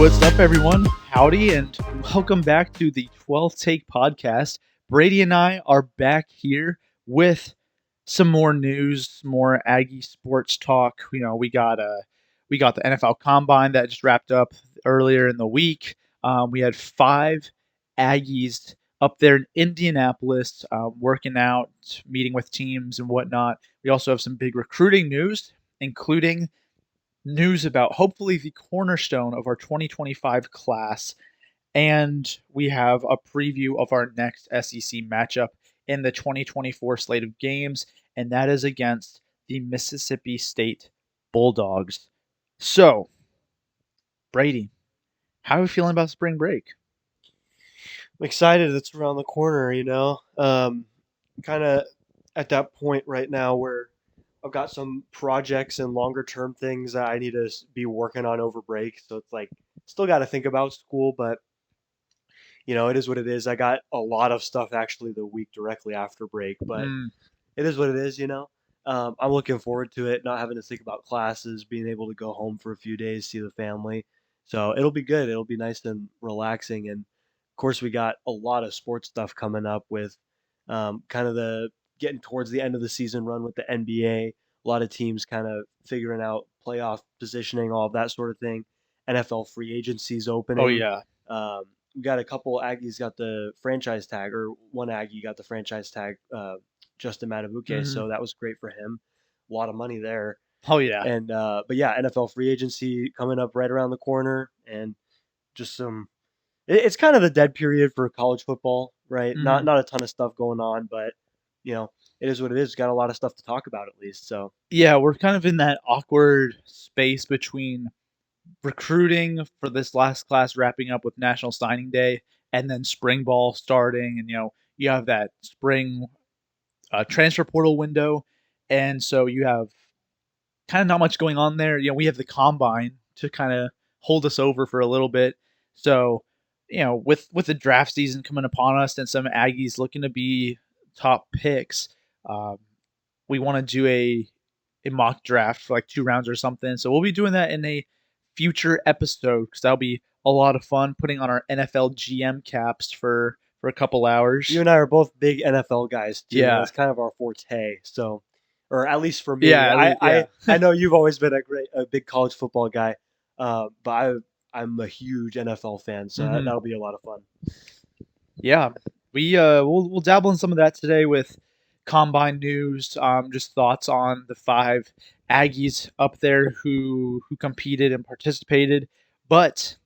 what's up, everyone? Howdy, and welcome back to the 12th Take podcast. Brady and I are back here with some more news, some more Aggie sports talk. We got the NFL Combine that just wrapped up earlier in the week. We had 5 Aggies up there in Indianapolis, working out, meeting with teams and whatnot. We also have some big recruiting news, including news about hopefully the cornerstone of our 2025 class. And we have a preview of our next SEC matchup in the 2024 slate of games, and that is against the Mississippi State Bulldogs. So, Brady, how are you feeling about spring break? I'm excited it's around the corner, kind of at that point right now where I've got some projects and longer term things that I need to be working on over break. So it's like still got to think about school, but it is what it is. I got a lot of stuff actually the week directly after break, but Mm, it is what it is. I'm looking forward to it, not having to think about classes, being able to go home for a few days, see the family. So it'll be good. It'll be nice and relaxing. And of course, we got a lot of sports stuff coming up with kind of the getting towards the end of the season run with the NBA. A lot of teams kind of figuring out playoff positioning, all of that sort of thing. NFL free agencies oh, opening. yeah. Um, we got a couple Aggies got the franchise tag, or one Aggie got the franchise tag. Justin Matabuke, Hmm. so that was great for him. A lot of money there. Oh, yeah. And but yeah, NFL free agency coming up right around the corner, and just some. It's kind of the dead period for college football, right? Not Hmm. not a ton of stuff going on, but it is what it is. Got a lot of stuff to talk about at least. So Yeah, we're kind of in that awkward space between recruiting for this last class wrapping up with National Signing Day and then spring ball starting. And, you have that spring transfer portal window. And so you have kind of not much going on there. We have the combine to kind of hold us over for a little bit. So, with the draft season coming upon us and some Aggies looking to be top picks, um, we want to do a mock draft for like 2 rounds or something. So we'll be doing that in a future episode because that'll be a lot of fun putting on our NFL GM caps for a couple you hours. and I are both big NFL guys too. Yeah, That's kind of our forte. So, or at least for me, yeah, I yeah. I, I know you've always been a big college football guy, but I'm a huge NFL fan, so Hmm. that'll be a lot of fun. Yeah, we'll dabble in some of that today with combine news. Just thoughts on the 5 Aggies up there who competed and participated. But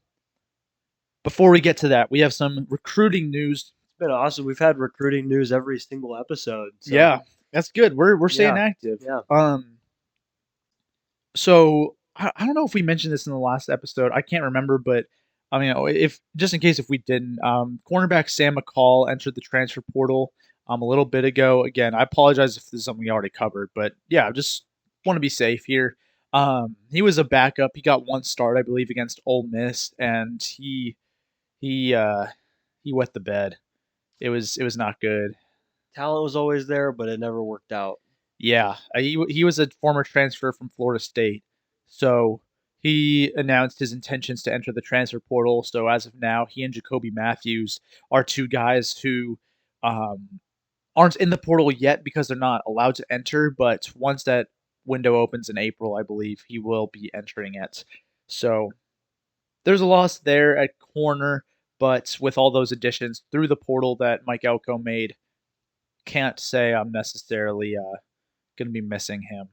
before we get to that, we have some recruiting news. It's been awesome. We've had recruiting news every single episode. So Yeah, that's good. We're staying yeah, active. yeah. So I don't know if we mentioned this in the last episode. I can't remember, but I mean, if just in case if we didn't, cornerback Sam McCall entered the transfer portal a little bit ago. Again, I apologize if this is something we already covered, but yeah, just want to be safe here. He was a backup. He got 1 start, I believe, against Ole Miss, and he uh, he wet the bed. It was not good. Talent was always there, but it never worked out. Yeah, he was a former transfer from Florida State, so he announced his intentions to enter the transfer portal. So as of now, he and Jacoby Matthews are 2 guys who um, aren't in the portal yet because they're not allowed to enter. But once that window opens in April, I believe he will be entering it. So there's a loss there at corner, but with all those additions through the portal that Mike Elko made, can't say I'm necessarily going to be missing him.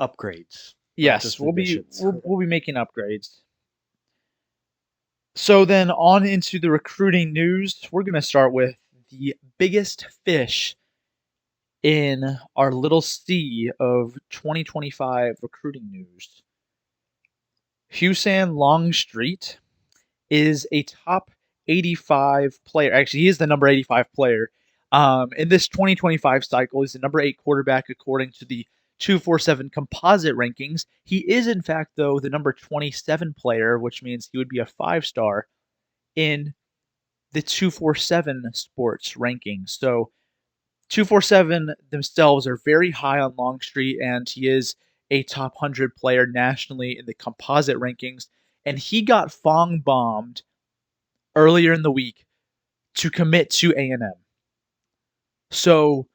Upgrades, not Yes, just we'll be additions. we'll be making upgrades. So then on into the recruiting news. We're going to start with the biggest fish in our little sea of 2025 recruiting news. Husan Longstreet is a top 85 player. Actually, he is the number 85 player. In this 2025 cycle, he's the number 8 quarterback according to the 247 composite rankings. He is, in fact, though, the number 27 player, which means he would be a 5-star in the 247 sports rankings. So 247 themselves are very high on Longstreet, and he is a top 100 player nationally in the composite rankings. and he got Fong bombed earlier in the week to commit to A&M. So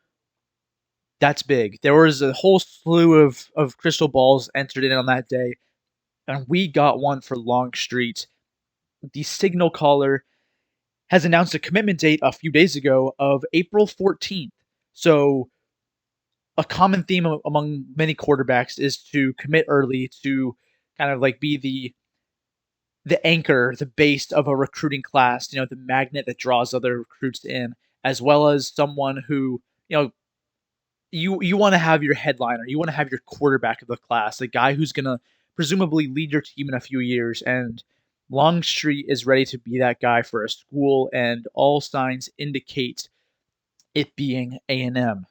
that's big. There was a whole slew of crystal balls entered in on that day, and we got one for Longstreet. The signal caller has announced a commitment date a few days ago of April 14th. So a common theme among many quarterbacks is to commit early to kind of like be the anchor, the base of a recruiting class, the magnet that draws other recruits in, as well as someone who, you want to have your headliner, you want to have your quarterback of the class, the guy who's going to presumably lead your team in a few years. And Longstreet is ready to be that guy for a school, and all signs indicate it being A&M.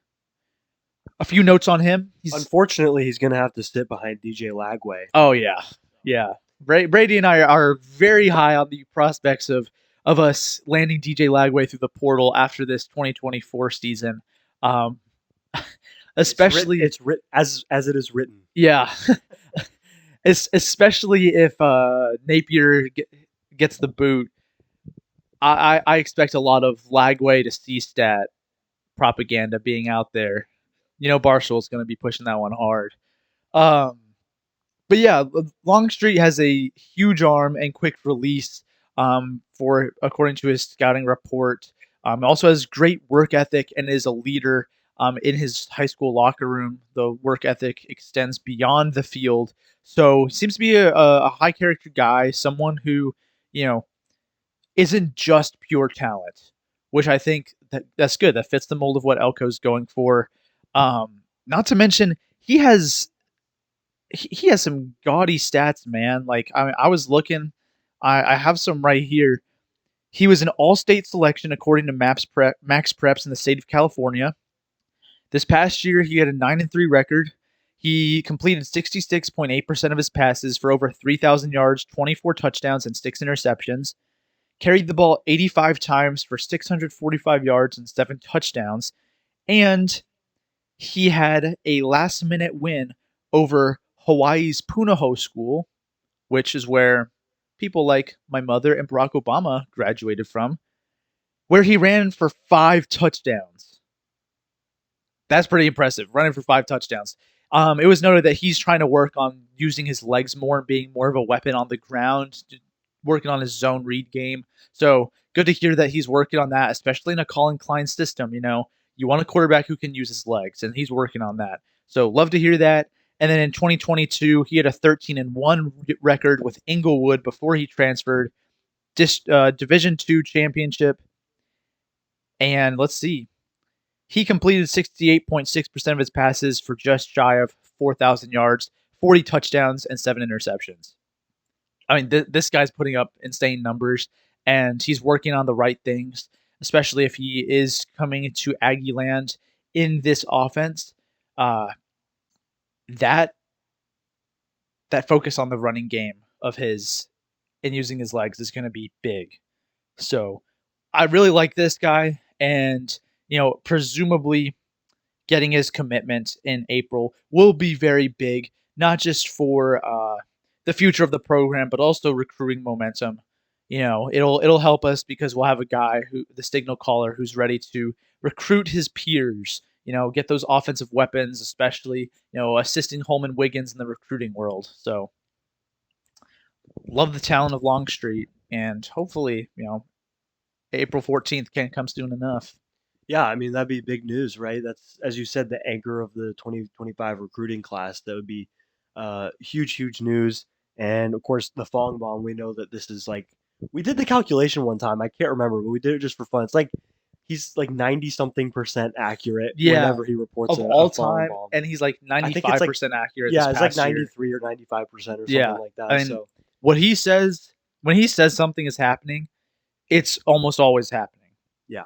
A few notes on him. Unfortunately, he's going to have to sit behind DJ Lagway. Oh yeah, yeah. Brady and I are very high on the prospects of us landing DJ Lagway through the portal after this 2024 season. Um, especially it's written as it is written. Yeah, especially if Napier gets the boot. I expect a lot of Lagway to C-stat propaganda being out there. Barstool's going to be pushing that one hard. But yeah, Longstreet has a huge arm and quick release. For according to his scouting report, also has great work ethic and is a leader. In his high school locker room, the work ethic extends beyond the field. So he seems to be a high character guy, someone who isn't just pure talent, which I think that's good. That fits the mold of what Elko's going for. Not to mention he has some gaudy stats, man. Like I was looking, I have some right here. He was an all-state selection according to Max Preps in the state of California. This past year, he had a 9-3 record. He completed 66.8% of his passes for over 3,000 yards, 24 touchdowns, and 6 interceptions. Carried the ball 85 times for 645 yards and 7 touchdowns. And he had a last-minute win over Hawaii's Punahou School, which is where people like my mother and Barack Obama graduated from, where he ran for 5 touchdowns. That's pretty impressive, running for 5 touchdowns. It was noted that he's trying to work on using his legs more and being more of a weapon on the ground, working on his zone read game. So good to hear that he's working on that, especially in a Colin Klein system. You want a quarterback who can use his legs, and he's working on that. So love to hear that. And then in 2022, he had a 13-1 record with Inglewood before he transferred. Division II championship. And let's see. He completed 68.6% of his passes for just shy of 4,000 yards, 40 touchdowns, and 7 interceptions. I mean, this guy's putting up insane numbers, and he's working on the right things, especially if he is coming to Aggie land in this offense. That focus on the running game of his and using his legs is going to be big. So I really like this guy, and presumably getting his commitment in April will be very big, not just for the future of the program, but also recruiting momentum. It'll help us because we'll have a guy the signal caller, who's ready to recruit his peers. Get those offensive weapons, especially assisting Holman Wiggins in the recruiting world. So love the talent of Longstreet, and hopefully April 14th can't come soon enough. Yeah, I mean, that'd be big news, right? That's, as you said, the anchor of the 2025 recruiting class. That would be huge, huge news. And of course, the Fong bomb, we know that this is like, we did the calculation one time. I can't remember, but we did it just for fun. It's like he's like 90 something percent accurate whenever he reports of all a Fong time, bomb. and he's like 95% accurate. Yeah, it's like this past year. 93 or 95% or something like that. I mean, So what he says, when he says something is happening, it's almost always happening. yeah.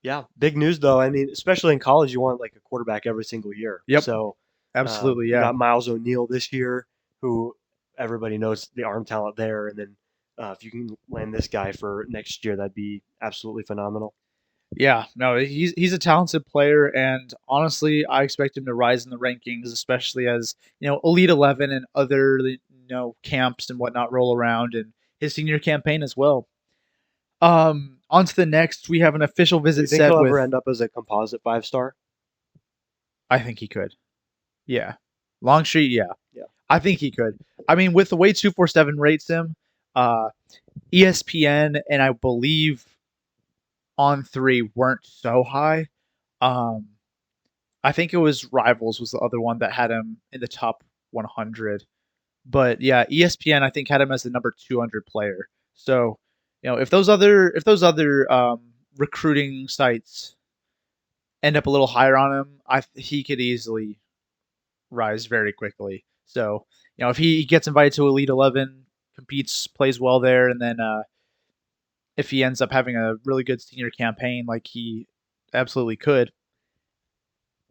Yeah, big news though. I mean, especially in college, you want like a quarterback every single year. Yep. So absolutely, you got Miles O'Neill this year, who everybody knows the arm talent there, and then if you can land this guy for next year, that'd be absolutely phenomenal. Yeah, no, he's a talented player, and honestly, I expect him to rise in the rankings, especially as Elite 11 and other camps and whatnot roll around, and his senior campaign as well. On to the next, we have an official Do you visit think set he'll ever with. end up as a composite 5-star? I think he could. Yeah, Longstreet. Yeah, Yeah. I think he could. I mean, with the way 247 rates him, uh, ESPN and I believe On Three weren't so high. Um, I think it was Rivals was the other one that had him in the top 100. But yeah, ESPN I think had him as the number 200 player. So if those other recruiting sites end up a little higher on him, he could easily rise very quickly. So if he gets invited to Elite 11, competes, plays well there, and then if he ends up having a really good senior campaign like he absolutely could,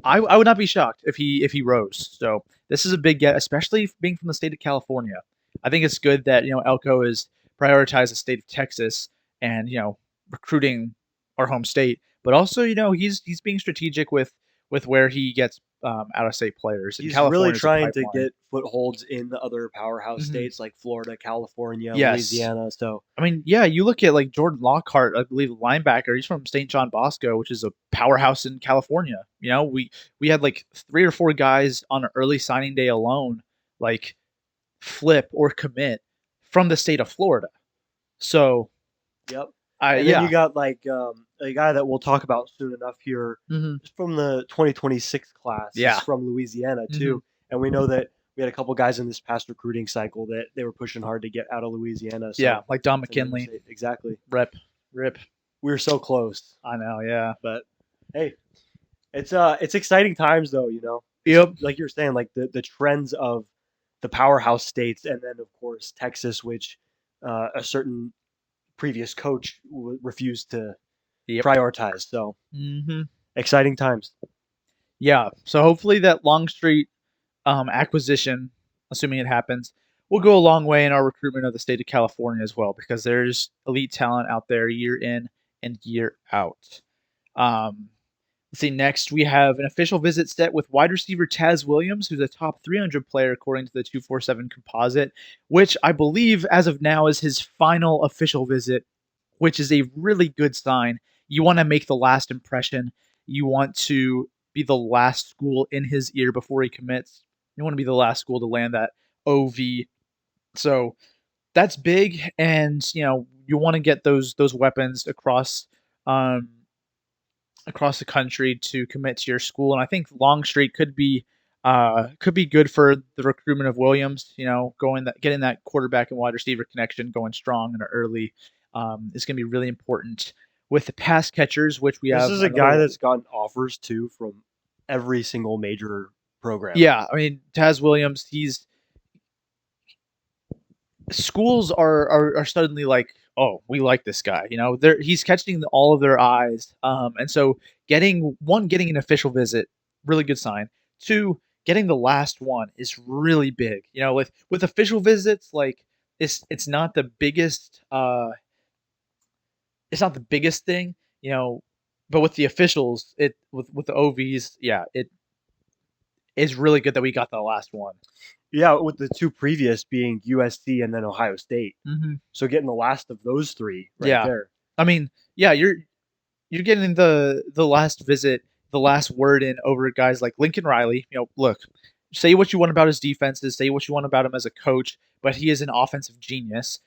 I would not be shocked if he rose. So this is a big get, especially being from the state of California. I think it's good that Elko has prioritized the state of Texas and recruiting our home state, but also he's being strategic with where he gets out of state players. And He's really California is a trying to pipeline. get footholds in the other powerhouse Hmm. states like Florida, California, Yes, Louisiana. So I mean, yeah, you look at like Jordan Lockhart, I believe linebacker. He's from St. John Bosco, which is a powerhouse in California. We had like 3 or 4 guys on an early signing day alone, like flip or commit from the state of Florida. So, yep. I And then yeah, you got like a guy that we'll talk about soon enough here, hmm just from the 2026 class. He's yeah, from Louisiana hmm too, and we know that we had a couple guys in this past recruiting cycle that they were pushing hard to get out of Louisiana. yeah, So like Don that's another McKinley, state. Exactly. rep, rip. We were so close, I know, yeah, but hey, it's exciting times though. Just yep, like you were saying, like the trends of the powerhouse states, and then of course Texas, which a certain previous coach refused to yep, prioritize. So hmm exciting times. yeah. So hopefully that Longstreet acquisition, assuming it happens, will go a long way in our recruitment of the state of California as well, because there's elite talent out there year in and year out. Um, let's see. Next, we have an official visit set with wide receiver Taz Williams, who's a top 300 player according to the 247 composite, which I believe as of now is his final official visit, which is a really good sign. You want to make the last impression. You want to be the last school in his ear before he commits. You want to be the last school to land that OV. So that's big, and you want to get those weapons um, across the country to commit to your school. And I think Longstreet could be good for the recruitment of Williams. Getting that quarterback and wide receiver connection going strong and early is going to be really important. With the pass catchers, which we This have is a another guy one. that's gotten offers too from every single major program. Yeah, I mean Taz Williams. He's schools are suddenly like, oh, we like this guy. He's catching all of their eyes, and so getting an official visit, really good sign. Two, getting the last one is really big. With official visits, like it's not the biggest thing, but with the officials, with the OVs, yeah, it is really good that we got the last one. Yeah, with the two previous being USC and then Ohio State. Hmm. So getting the last of those three right Yeah, there. I mean, yeah, you're getting the last visit, the last word in over guys like Lincoln Riley. Look, say what you want about his defenses, say what you want about him as a coach, but he is an offensive genius.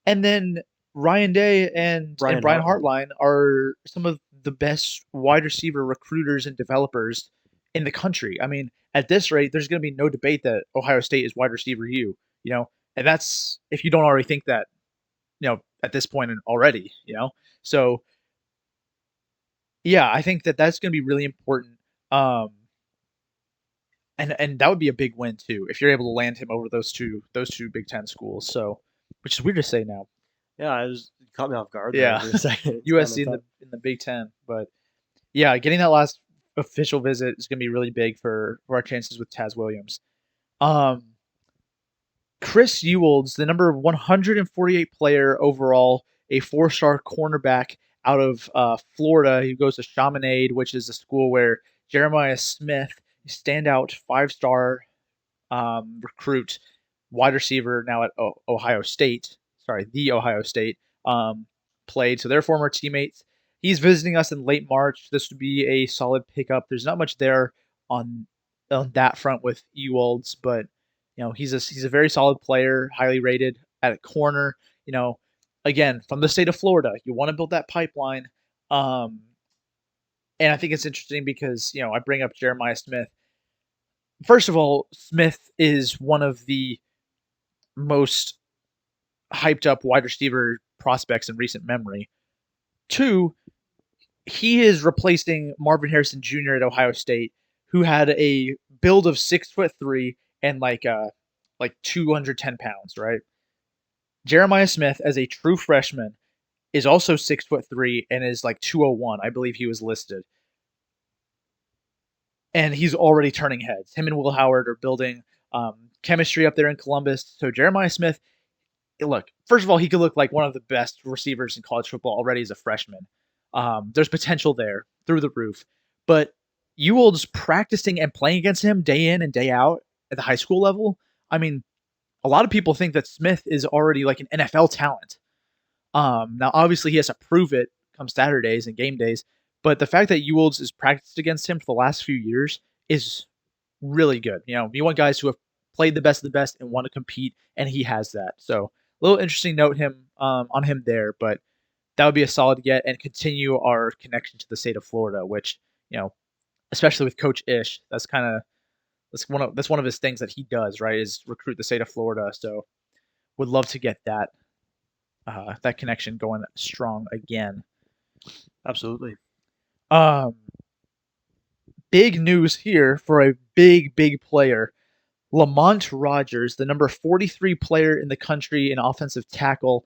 And then Ryan Day and Brian Brian Hartline. Hartline are some of the best wide receiver recruiters and developers in the country. I mean, at this rate, there's going to be no debate that Ohio State is wide receiver and that's if you don't already think that, at this point already. So yeah, I think that that's going to be really important. Um, and that would be a big win too if you're able to land him over those two Big Ten schools. So, which is weird to say now. Yeah, it was caught me off guard there Yeah, for a second. It's kind USC of in tough. the Big Ten, but yeah, getting that last official visit is going to be really big for our chances with Taz Williams. Um, Chris Ewald's the number 148 player overall, a 4-star cornerback out of Florida. He goes to Chaminade, which is a school where Jeremiah Smith, standout 5-star recruit, wide receiver now at Ohio State. Sorry, the Ohio State um, played. So they're former teammates. He's visiting us in late March. This would be a solid pickup. There's not much there on on that front with Ewolds, but he's a very solid player, highly rated at a corner. You know, again from the state of Florida, you want to build that pipeline. Um, and I think it's interesting because I bring up Jeremiah Smith. First of all, Smith is one of the most hyped up wide receiver prospects in recent memory. Two, he is replacing Marvin Harrison Jr. at Ohio State, who had a build of 6'3" and like 210 pounds, right? Jeremiah Smith, as a true freshman, is also 6'3" and is like 201. I believe he was listed. And he's already turning heads. Him and Will Howard are building chemistry up there in Columbus. So Jeremiah Smith, look, first of all, he could look like one of the best receivers in college football already as a freshman. There's potential there through the roof. But Ewell's practicing and playing against him day in and day out at the high school level. I mean, a lot of people think that Smith is already like an NFL talent. Now, obviously, he has to prove it come Saturdays and game days. But the fact that Ewell's is practiced against him for the last few years is really good. You want guys who have played the best of the best and want to compete, and he has that. So, a little interesting note him on him there, but that would be a solid get and continue our connection to the state of Florida, which especially with Coach Ish, that's one of his things that he does, right? Is recruit the state of Florida. So, would love to get that connection going strong again. Absolutely. Um, Big news here for a big player. Lamont Rogers, the number 43 player in the country in offensive tackle,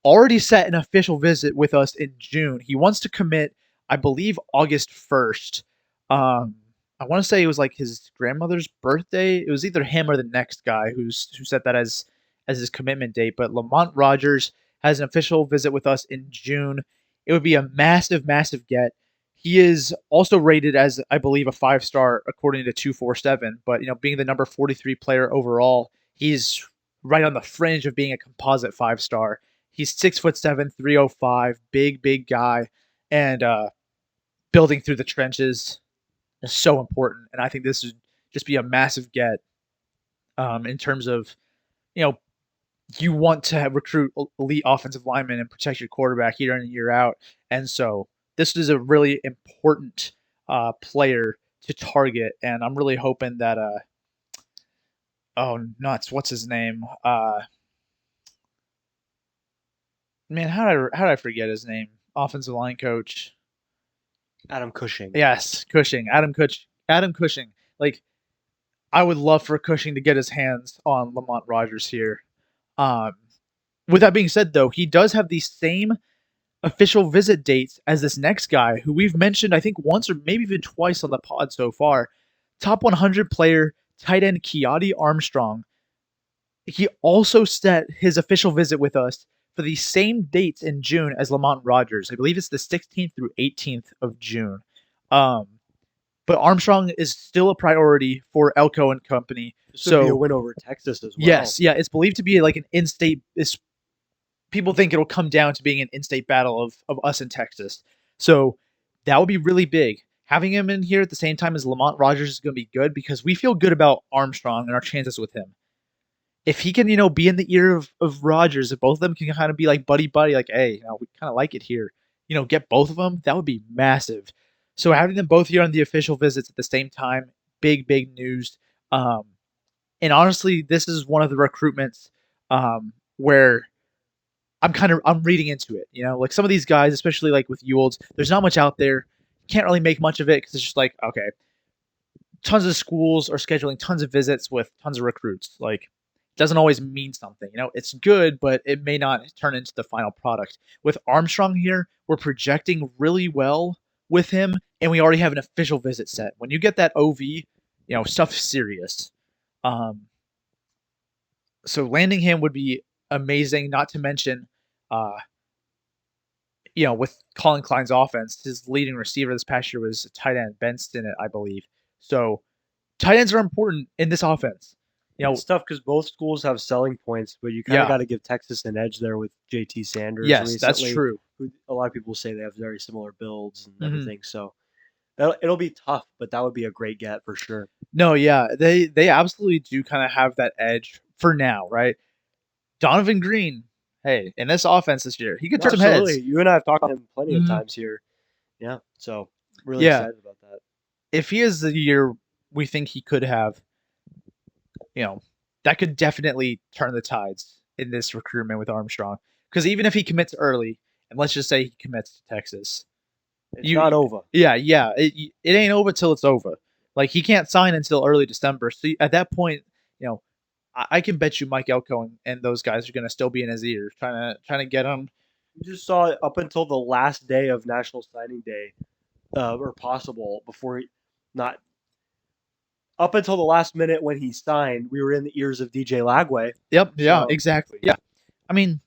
already set an official visit with us in June. He wants to commit, I believe, August 1st. I want to say it was like his grandmother's birthday. It was either him or the next guy who set that as his commitment date. But Lamont Rogers has an official visit with us in June. It would be a massive get. He is also rated as, I believe, a 5-star according to 247. But being the number 43 player overall, he's right on the fringe of being a composite 5-star. He's 6'7", 305, big guy, and building through the trenches is so important. And I think this would just be a massive get in terms of you know you want to recruit elite offensive linemen and protect your quarterback year in and year out. And so this is a really important player to target. And I'm really hoping that oh nuts, what's his name? Man, how did I forget his name? Offensive line coach. Adam Cushing. Yes, Cushing. Adam Cushing. Like, I would love for Cushing to get his hands on Lamont Rogers here. Um, with that being said, though, he does have the same official visit dates as this next guy, who we've mentioned, I think, once or maybe even twice on the pod so far. Top 100 player, tight end Keati Armstrong. He also set his official visit with us for the same dates in June as Lamont Rogers. I believe it's the 16th through 18th of June. Um, but Armstrong is still a priority for Elko and company. This would be a win over Texas as well. Yes, yeah, it's believed to be like an in-state. People think it'll come down to being an in-state battle of us in Texas. So that would be really big. Having him in here at the same time as Lamont Rogers is going to be good because we feel good about Armstrong and our chances with him. If he can, be in the ear of Rogers, if both of them can kind of be like buddy, like, hey, we kind of like it here, get both of them, that would be massive. So having them both here on the official visits at the same time, big news. And honestly, this is one of the recruitments where I'm reading into it. Like some of these guys, especially like with Ewolds, there's not much out there. Can't really make much of it because it's just like, okay, tons of schools are scheduling tons of visits with tons of recruits. Like, doesn't always mean something. It's good, but it may not turn into the final product. With Armstrong here, we're projecting really well with him, and we already have an official visit set. When you get that OV, stuff's serious. So landing him would be amazing. Not to mention, with Colin Klein's offense, his leading receiver this past year was tight end Ben Stinnett, I believe. So tight ends are important in this offense. You know, It's tough because both schools have selling points, but you kind of yeah, got to give Texas an edge there with JT Sanders yes, that's recently, true. who a lot of people say they have very similar builds and Mhm. everything. So it'll be tough, but that would be a great get for sure. No, yeah, they absolutely do kind of have that edge for now, right? Donovan Green, hey, in this offense this year, he could No, turn some absolutely. heads. You and I have talked to him plenty of Mhm. times here. Yeah. So really Yeah, excited about that. if he is the year we think he could have, you know, that could definitely turn the tides in this recruitment with Armstrong. Because even if he commits early, and let's just say he commits to Texas, It's you, not over. yeah, it ain't over till it's over. Like he can't sign until early December. So at that point, you know, I can bet you Mike Elko and those guys are gonna still be in his ear, trying to get him. You just saw it up until the last day of National Signing Day, or possible before not up until the last minute when he signed, we were in the ears of DJ Lagway. Yep, yeah, So exactly. Yeah, I mean,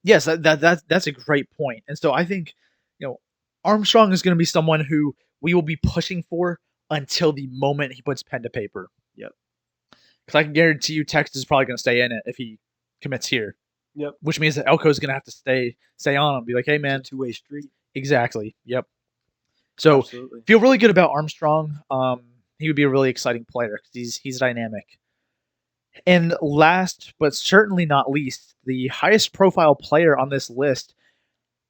yes, that's a great point. And so I think, you know, Armstrong is going to be someone who we will be pushing for until the moment he puts pen to paper. yep, Because I can guarantee you, Texas is probably going to stay in it if he commits here, yep. which means that Elko is going to have to stay on and be like, hey It's a man, two-way street. exactly, yep. So Absolutely. feel really good about Armstrong. He would be a really exciting player because he's dynamic. And last but certainly not least, the highest profile player on this list,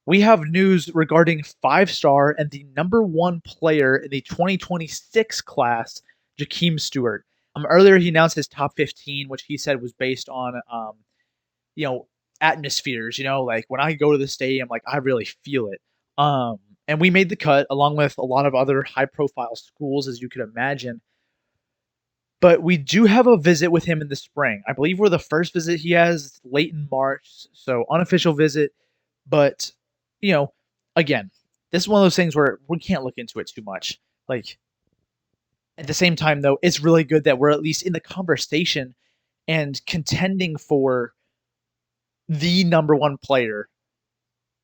we have news regarding 5-star and the number one player in the 2026 class, Jakeem Stewart. Earlier, he announced his top 15, which he said was based on, you know, atmospheres. You know, like when I go to the stadium, like I really feel it. And we made the cut along with a lot of other high-profile schools, as you could imagine. But we do have a visit with him in the spring. I believe we're the first visit he has late in March, so unofficial visit. But you know, again, this is one of those things where we can't look into it too much. Like at the same time, though, it's really good that we're at least in the conversation and contending for the number one player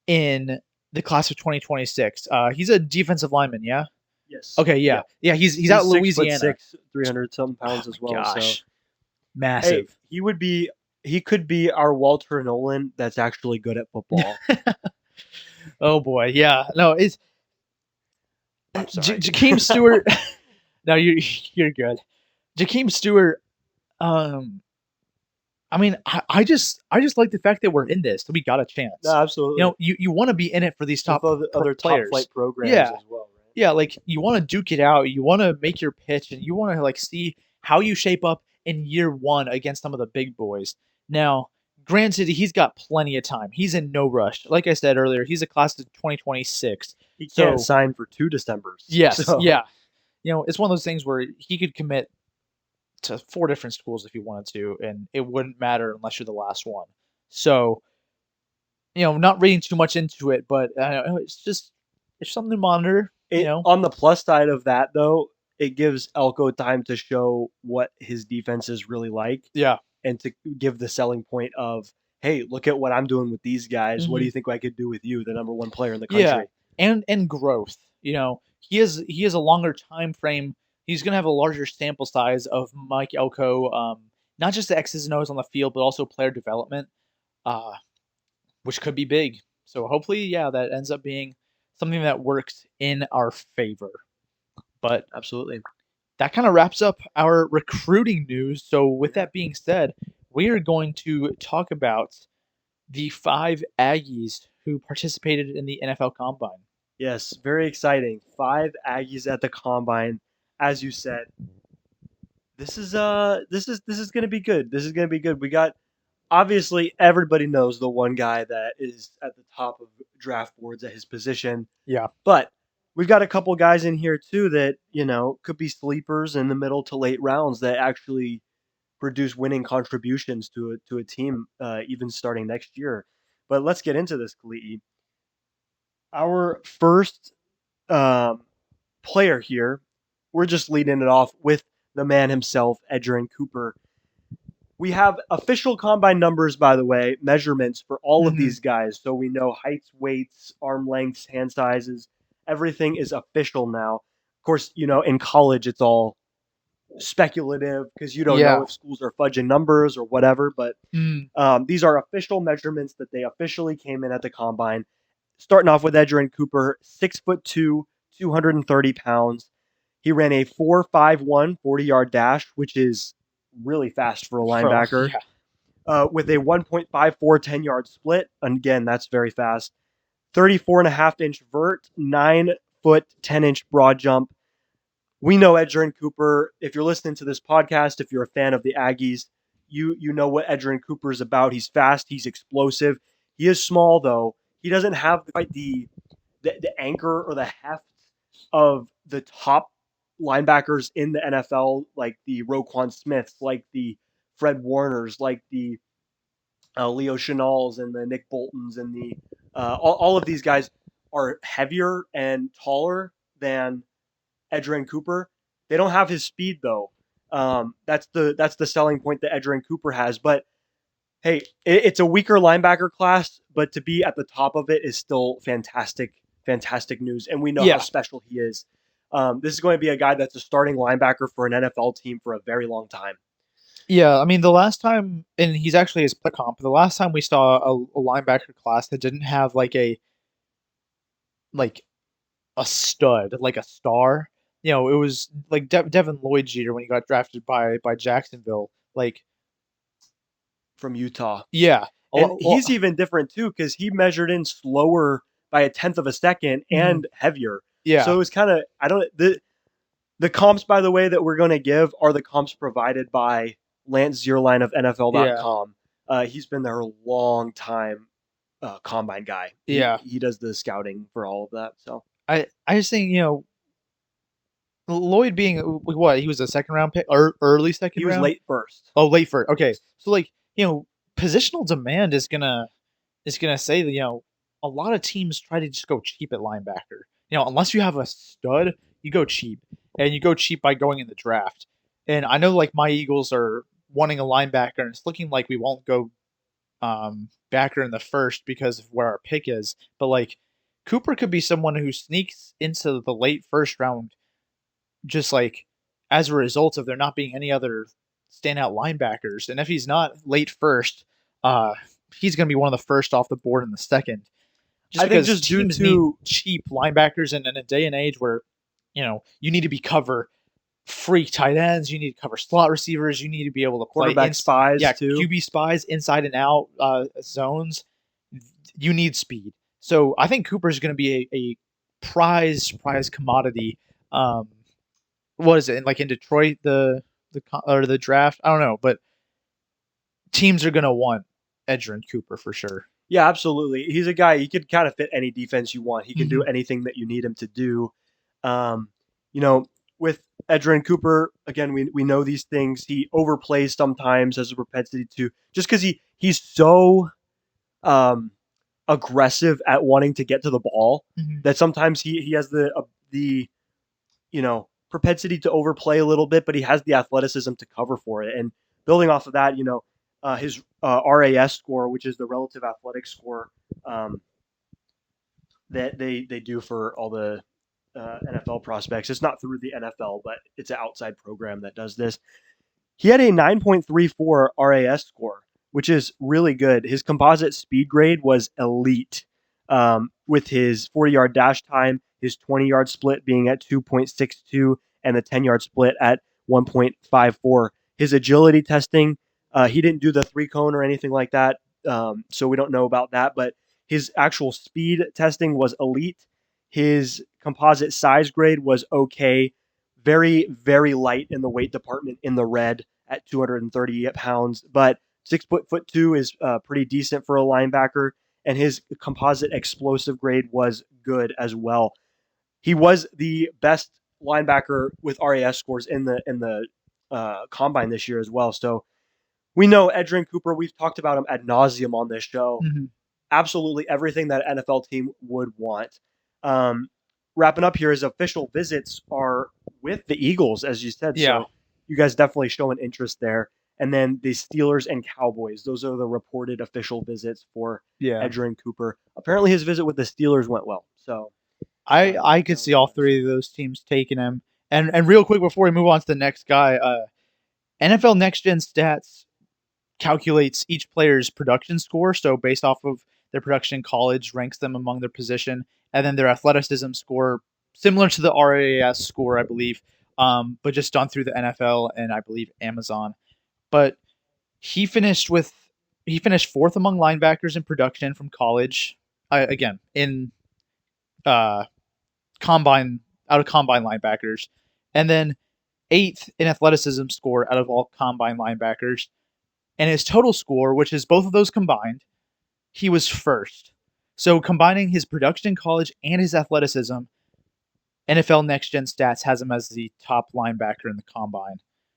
in the class of 2026. He's a defensive lineman, yeah. Yes. Okay, yeah, Yeah. yeah. He's out He's of 6'6", Louisiana. 300-something Oh pounds my as well. So gosh, hey, massive. he could be our Walter Nolan that's actually good at football. Oh boy, yeah. No, it's I'm sorry. Jakeem Stewart. No, you're good. Jakeem Stewart. Um, I mean, I just like the fact that we're in this, that we got a No, chance. You absolutely. know, you want to be in it for these With top other top players. flight programs Yeah, as well, right? yeah. Like you want to duke it out. You want to make your pitch, and you want to like see how you shape up in year one against some of the big boys. Now, granted, he's got plenty of time. He's in no rush. Like I said earlier, he's a class of 2026. He can't So sign for 2 Decembers. yes, So yeah. You know, it's one of those things where he could commit to 4 different schools if he wanted to, and it wouldn't matter unless you're the last one. So, you know, not reading too much into it, but it's something to monitor. You it know, on the plus side of that though, it gives Elko time to show what his defense is really like yeah, and to give the selling point of, hey, look at what I'm doing with these guys. What do hmm you think I could do with you, the number one player in the yeah, country? and growth. You know, he has a longer time frame. He's gonna have a larger sample size of Mike Elko, not just the X's and O's on the field, but also player development, uh, which could be big. So hopefully, yeah, that ends up being something that works in our favor. But Absolutely. that kind of wraps up our recruiting news. So, with Yeah. that being said, we are going to talk about the 5 Aggies who participated in the NFL Combine. Yes, very exciting. 5 Aggies at the combine, as you said. This is gonna be good. This is gonna be good. We got obviously everybody knows the one guy that is at the top of draft boards at his position, Yeah. but we've got a couple guys in here too that could be sleepers in the middle to late rounds that actually produce winning contributions to a team, even starting next year. But let's get into this, Kali'i. Our first um, player here, we're just leading it off with the man himself, Edgerrin Cooper. We have official combine numbers, by the way, measurements for all of hmm these guys. So we know heights, weights, arm lengths, hand sizes. Everything is official now. Of course, in college, it's all speculative because you don't know Yeah. if schools are fudging numbers or whatever. But Mm. these are official measurements that they officially came in at the combine. Starting off with Edgerrin Cooper, 6'2", 230 pounds. He ran a 4.51 40-yard dash, which is really fast for a linebacker, Yeah. with a 1.54 10-yard split. Again, that's very fast. 34.5-inch vert, 9-foot 10-inch broad jump. We know Edgerrin Cooper. If you're listening to this podcast, if you're a fan of the Aggies, you know what Edgerrin Cooper is about. He's fast. He's explosive. He is small though. He doesn't have quite the anchor or the heft of the top linebackers in the NFL, like the Roquan Smiths, like the Fred Warners, like the Leo Chenals and the Nick Boltons and the all of these guys are heavier and taller than Edgerrin Cooper. They don't have his speed though. That's the selling point that Edgerrin Cooper has. But hey, it's a weaker linebacker class, but to be at the top of it is still fantastic, fantastic news. And we know how Yeah. special he is. This is going to be a guy that's a starting linebacker for an NFL team for a very long time. Yeah, I mean, the last time, and he's actually his comp. The last time we saw a linebacker class that didn't have like a stud, like a star. It was like Devin Lloyd Jeter when he got drafted by Jacksonville. Like, From Utah. yeah, And he's even different too because he measured in slower by a tenth of a second mhm, and heavier. yeah, So it was kind of I don't the comps, by the way, that we're going to give are the comps provided by Lance Zierlein of yeah, NFL.com. He's been there a long time, combine guy. He yeah. he does the scouting for all of that. So I just think Lloyd being what he was a second round pick or early second he was round. late first. Oh, late first. Okay, so positional demand is gonna say that a lot of teams try to just go cheap at linebacker. Unless you have a stud, you go cheap, and you go cheap by going in the draft. And I know like my Eagles are wanting a linebacker, and it's looking like we won't go backer in the first because of where our pick is. But like Cooper could be someone who sneaks into the late first round, just like as a result of there not being any other standout linebackers. And if he's not late first, uh, he's going to be one of the first off the board in the second, just I think because just due teams need to cheap linebackers, and in a day and age where you need to be cover free tight ends, you need to cover slot receivers, you need to be able to play quarterback spies yeah, too. QB spies inside and out zones. You need speed. So I think Cooper is going to be a prize commodity. Um, what is it like in Detroit, the draft? I don't know, but teams are going to want Edgerrin Cooper for sure. Yeah, absolutely. He's a guy he could kind of fit any defense you want. He can do Mm-hmm. anything that you need him to do. Um, you know, with Edgerrin Cooper, again, we know these things. He overplays sometimes, has a propensity to just because he's so um, aggressive at wanting to get to the ball Mm-hmm. that sometimes he has the propensity to overplay a little bit, but he has the athleticism to cover for it. And building off of that, his RAS score, which is the relative athletic score um, that they do for all the NFL prospects. It's not through the NFL, but it's an outside program that does this. He had a 9.34 RAS score, which is really good. His composite speed grade was elite, with his 40-yard dash time, his 20-yard split being at 2.62, and the 10-yard split at 1.54. His agility testing, he didn't do the three cone or anything like that, so we don't know about that. But his actual speed testing was elite. His composite size grade was okay, very, very light in the weight department in the red at 230 pounds, but 6 foot 2 is pretty decent for a linebacker. And his composite explosive grade was good as well. He was the best linebacker with RAS scores in the combine this year as well. So we know Edgerrin Cooper. We've talked about him ad nauseum on this show. Mm-hmm. Absolutely everything that an NFL team would want. Um, Wrapping up here, his official visits are with the Eagles, as you said. Yeah, So you guys definitely show an interest there. And then the Steelers and Cowboys. Those are the reported official visits for yeah. Edgerrin Cooper. Apparently, his visit with the Steelers went well. So I could that see would be all nice. three of those teams taking him. And real quick before we move on to the next guy, NFL Next Gen Stats calculates each player's production score. So based off of their production in college, ranks them among their position, and then their athleticism score, similar to the RAS score, I believe, but just done through the NFL and I believe Amazon. But he finished with he finished fourth among linebackers in production from college. Again, in uh, combine out of combine linebackers, and then eighth in athleticism score out of all combine linebackers. And his total score, which is both of those combined, he was first. So combining his production in college and his athleticism, NFL Next Gen Stats has him as the top linebacker in the combine.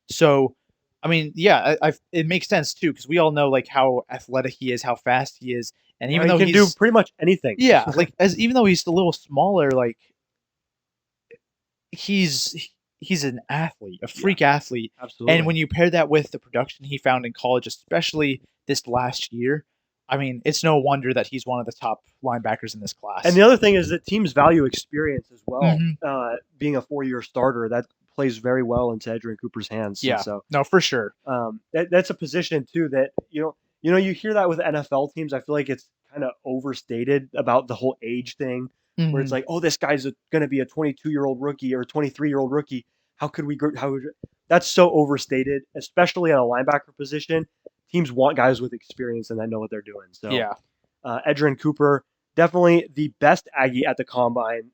So, I mean, yeah, it makes sense too because we all know like how athletic he is, how fast he is, and Yeah, even he though can do he's pretty much anything. yeah, like as even though he's a little smaller, like he's an athlete, a Yeah, freak athlete. And absolutely. when you pair that with the production he found in college, especially this last year, I mean, it's no wonder that he's one of the top linebackers in this And class. the other thing is that teams value experience as well. Hmm. Being a 4-year starter, that plays very well into Adrian Cooper's hands. And Yeah, so no, for sure. that's a position too that you hear that with NFL teams. I feel like it's kind of overstated about the whole age thing, where it's Hmm. like, oh, this guy's going to be a 22-year-old rookie or a 23-year-old rookie. How could we? How would, that's so overstated, especially at a linebacker position. Teams want guys with experience and that know what they're doing. So Yeah. Edgerrin Cooper, definitely the best Aggie at the combine,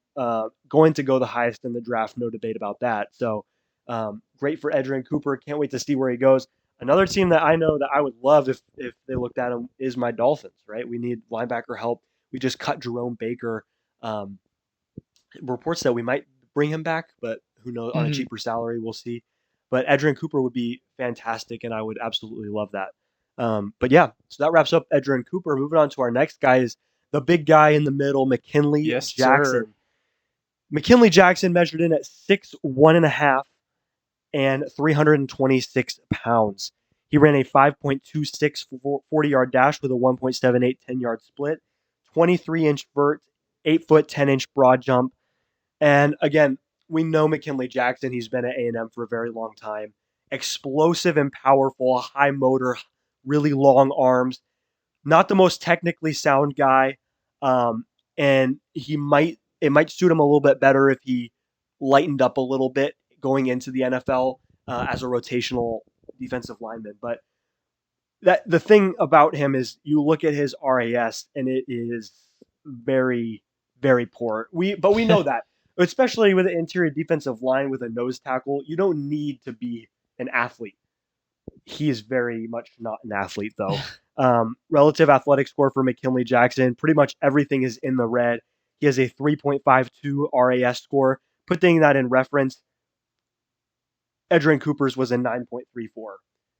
going to go the highest in the draft, no debate about that. So great for Edgerrin Cooper. Can't wait to see where he goes. Another team that I know that I would love if they looked at him is my Dolphins. Right, we need linebacker help. We just cut Jerome Baker. Um, Reports that we might bring him back, but who knows, on a Hmm. cheaper salary, we'll see. But Edgerrin Cooper would be fantastic, and I would absolutely love that. But yeah, so that wraps up Edgerrin Cooper. Moving on to our next guy is the big guy in the middle, McKinley Yes, sir. Jackson. McKinley Jackson measured in at 6'1.5" and 326 pounds. He ran a 5.26 40-yard dash with a 1.78 10-yard split, 23-inch vert, 8-foot 10-inch broad jump, and again, we know McKinley Jackson. He's been at A&M for a very long time. Explosive and powerful, high motor, really long arms. Not the most technically sound guy, and it might suit him a little bit better if he lightened up a little bit going into the NFL as a rotational defensive lineman. But that the thing about him is you look at his RAS and it is very very poor. We know that, especially with an interior defensive line with a nose tackle, you don't need to be an athlete. He is very much not an athlete though. Relative athletic score for McKinley Jackson, pretty much everything is in the red. He has a 3.52 RAS score. Putting that in reference, Edgerrin Cooper's was a 9.34.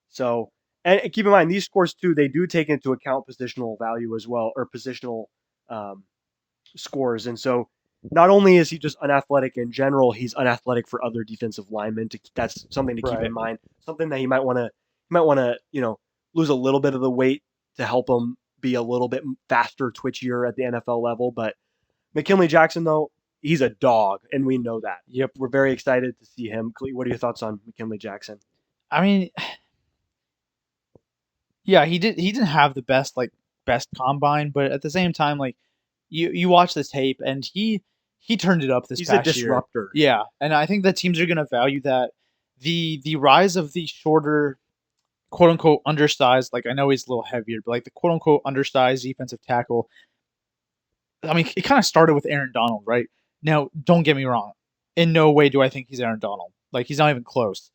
So, and keep in mind, these scores too, they do take into account positional value as well, or positional um, scores. And so, not only is he just unathletic in general, he's unathletic for other defensive linemen. That's something to keep in Right. mind. Something that he might want to, lose a little bit of the weight to help him be a little bit faster, twitchier at the NFL level. But McKinley Jackson, though, he's a dog, and we know that. Yep. We're very excited to see him. What are your thoughts on McKinley Jackson? I mean, yeah, he didn't have the best combine, but at the same time, like you watch the tape and he turned it up this He's a past year. disruptor. Yeah, and I think that teams are going to value that. The rise of the shorter, quote unquote, undersized, like I know he's a little heavier, but like the quote unquote undersized defensive tackle. I mean, it kind of started with Aaron Donald, right? Now, don't get me wrong. In no way do I think he's Aaron Donald. Like he's not even close.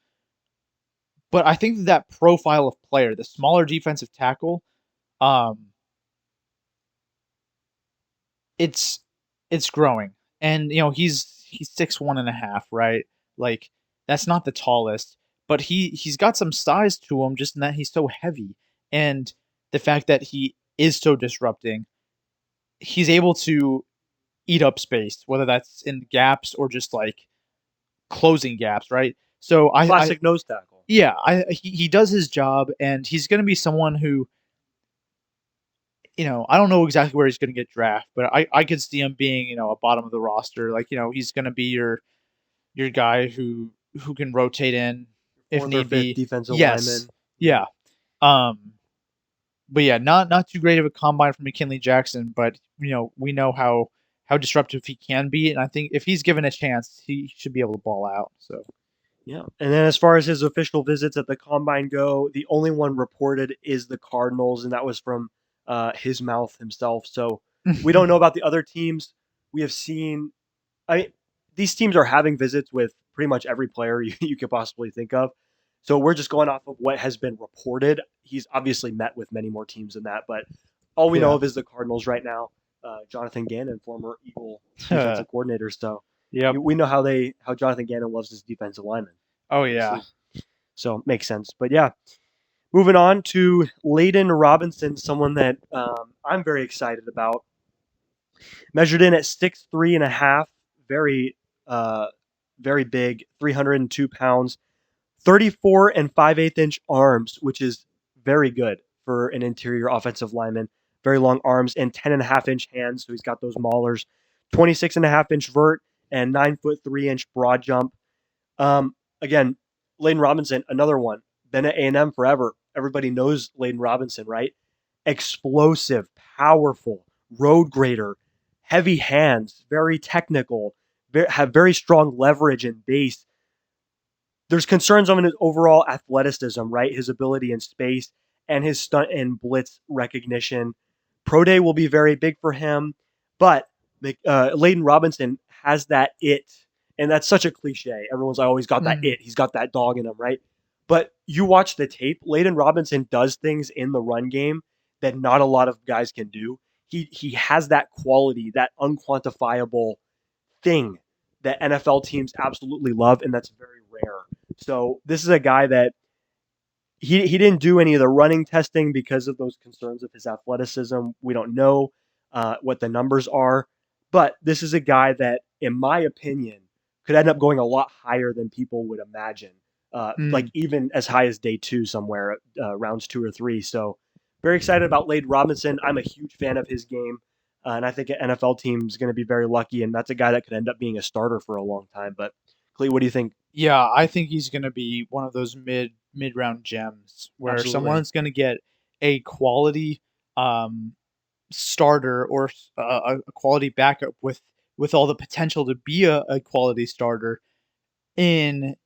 But I think that profile of player, the smaller defensive tackle, um, it's it's growing. And he's 6'1.5", right? Like that's not the tallest, but he's got some size to him just in that he's so heavy. And the fact that he is so disrupting, he's able to eat up space, whether that's in gaps or just like closing gaps, right? So I Classic nose tackle. yeah, he does his job, and he's going to be someone who I don't know exactly where he's going to get drafted, but I could see him being a bottom of the roster, like he's going to be your your guy who can rotate in if Fourth or need fifth be. defensive Yes. lineman. Yeah. Yeah. Um but yeah, not too great of a combine for McKinley Jackson, but we know how disruptive he can be, and I think if he's given a chance, he should be able to ball out. So Yeah. And then as far as his official visits at the combine go, the only one reported is the Cardinals, and that was from his mouth himself. So we don't know about the other teams. We have seen, I mean, these teams are having visits with pretty much every player you could possibly think of. So we're just going off of what has been reported. He's obviously met with many more teams than that, but all we know yeah. of is the Cardinals right now. Jonathan Gannon, former Eagle defensive coordinator. So Yep. we know how Jonathan Gannon loves his defensive linemen, Oh yeah. obviously. So makes sense. But yeah, moving on to Layden Robinson, someone that I'm very excited about. Measured in at 6'3.5", very uh, very big, 302 pounds, 34 and 5/8 inch arms, which is very good for an interior offensive lineman. Very long arms and 10.5 inch hands, so he's got those maulers. 26.5 inch vert and 9'3" broad jump. Again, Layden Robinson, another one. Been at A&M forever. Everybody knows Layden Robinson, right? Explosive, powerful, road grader, heavy hands, very technical, have very strong leverage and base. There's concerns on his overall athleticism, right? His ability in space and his stunt and blitz recognition. Pro Day will be very big for him, but Layden Robinson has that it, and that's such a cliche. Everyone's like, "Oh, he's got that Mm, it. He's got that dog in him," right? But you watch the tape. Layden Robinson does things in the run game that not a lot of guys can do. He has that quality, that unquantifiable thing that NFL teams absolutely love, and that's very rare. So this is a guy that he didn't do any of the running testing because of those concerns of his athleticism. We don't know what the numbers are, but this is a guy that, in my opinion, could end up going a lot higher than people would imagine. Like mm. even as high as day two somewhere, rounds 2 or 3. So very excited about Lade Robinson. I'm a huge fan of his game. And I think an NFL team is going to be very lucky, and that's a guy that could end up being a starter for a long time. But Clee, what do you think? Yeah, I think he's going to be one of those mid round gems where Absolutely. someone's going to get a quality um, starter or a quality backup with all the potential to be a quality starter in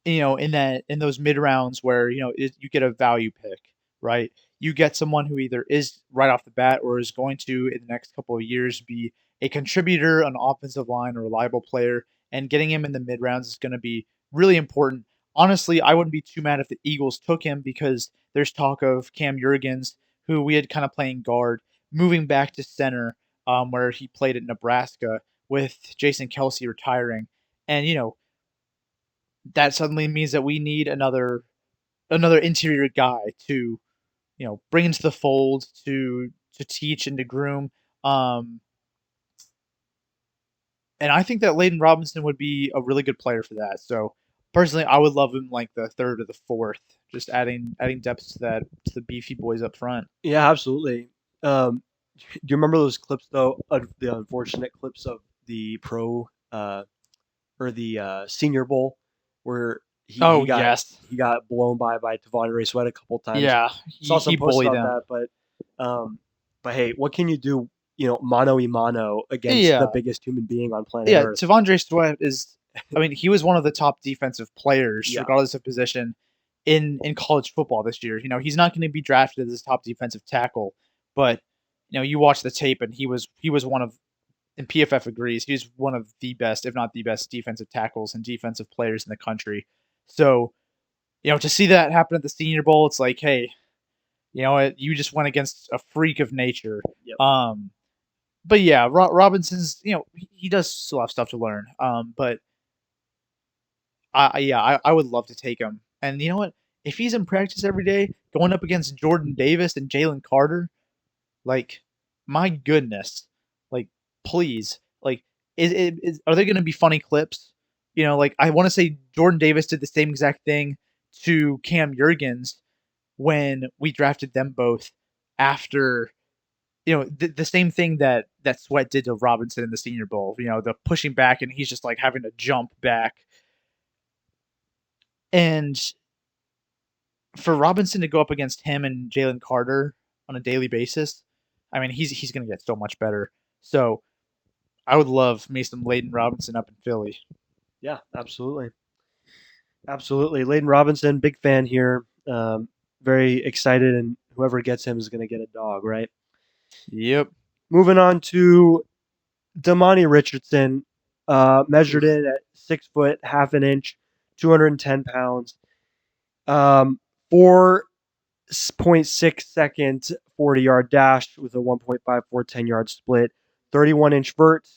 in those mid rounds where you get a value pick, right? You get someone who either is right off the bat or is going to in the next couple of years be a contributor on offensive line, a reliable player, and getting him in the mid rounds is going to be really important. Honestly, I wouldn't be too mad if the Eagles took him because there's talk of Cam Jurgens, who we had kind of playing guard, moving back to center, where he played at Nebraska with Jason Kelsey retiring, and that suddenly means that we need another interior guy to bring into the fold to teach and to groom. Um, and I think that Layden Robinson would be a really good player for that. So personally, I would love him like the third or the fourth, just adding depth to the beefy boys up front. Yeah, absolutely. Do you remember those clips though? The unfortunate clips of the pro or the Senior Bowl where he Oh he got yes, he got blown by Tavon Sweat a couple times. yeah, Saw he some posts bullied about him. that, um, but hey, what can you do? Mano a mano against the Yeah, biggest human being on planet yeah. Earth. Tavondre Sweat is. I mean, he was one of the top defensive players, Yeah, regardless of position, in college football this year. He's not going to be drafted as a top defensive tackle, but you watch the tape and he was one of, and PFF agrees, he's one of the best, if not the best, defensive tackles and defensive players in the country. So to see that happen at the Senior Bowl, it's like, hey, you just went against a freak of nature. yep. Um, but yeah, Robinson's, he does still have stuff to learn. But yeah, I would love to take him. And you know what? If he's in practice every day, going up against Jordan Davis and Jalen Carter, like, my goodness, like, please, like, are there going to be funny clips? Like, I want to say Jordan Davis did the same exact thing to Cam Jurgens when we drafted them both after the same thing that Sweat did to Robinson in the Senior Bowl. The pushing back, and he's just like having to jump back. And for Robinson to go up against him and Jalen Carter on a daily basis, I mean, he's going to get so much better. So I would love me some Layden Robinson up in Philly. Yeah, absolutely. Absolutely. Layden Robinson, big fan here. Very excited, and whoever gets him is going to get a dog, right? Yep. Moving on to Damani Richardson, measured Oof. in at 6 foot, half an inch, 210 pounds. 4.6 second 40-yard dash with a 1.54 10-yard split, 31-inch vert,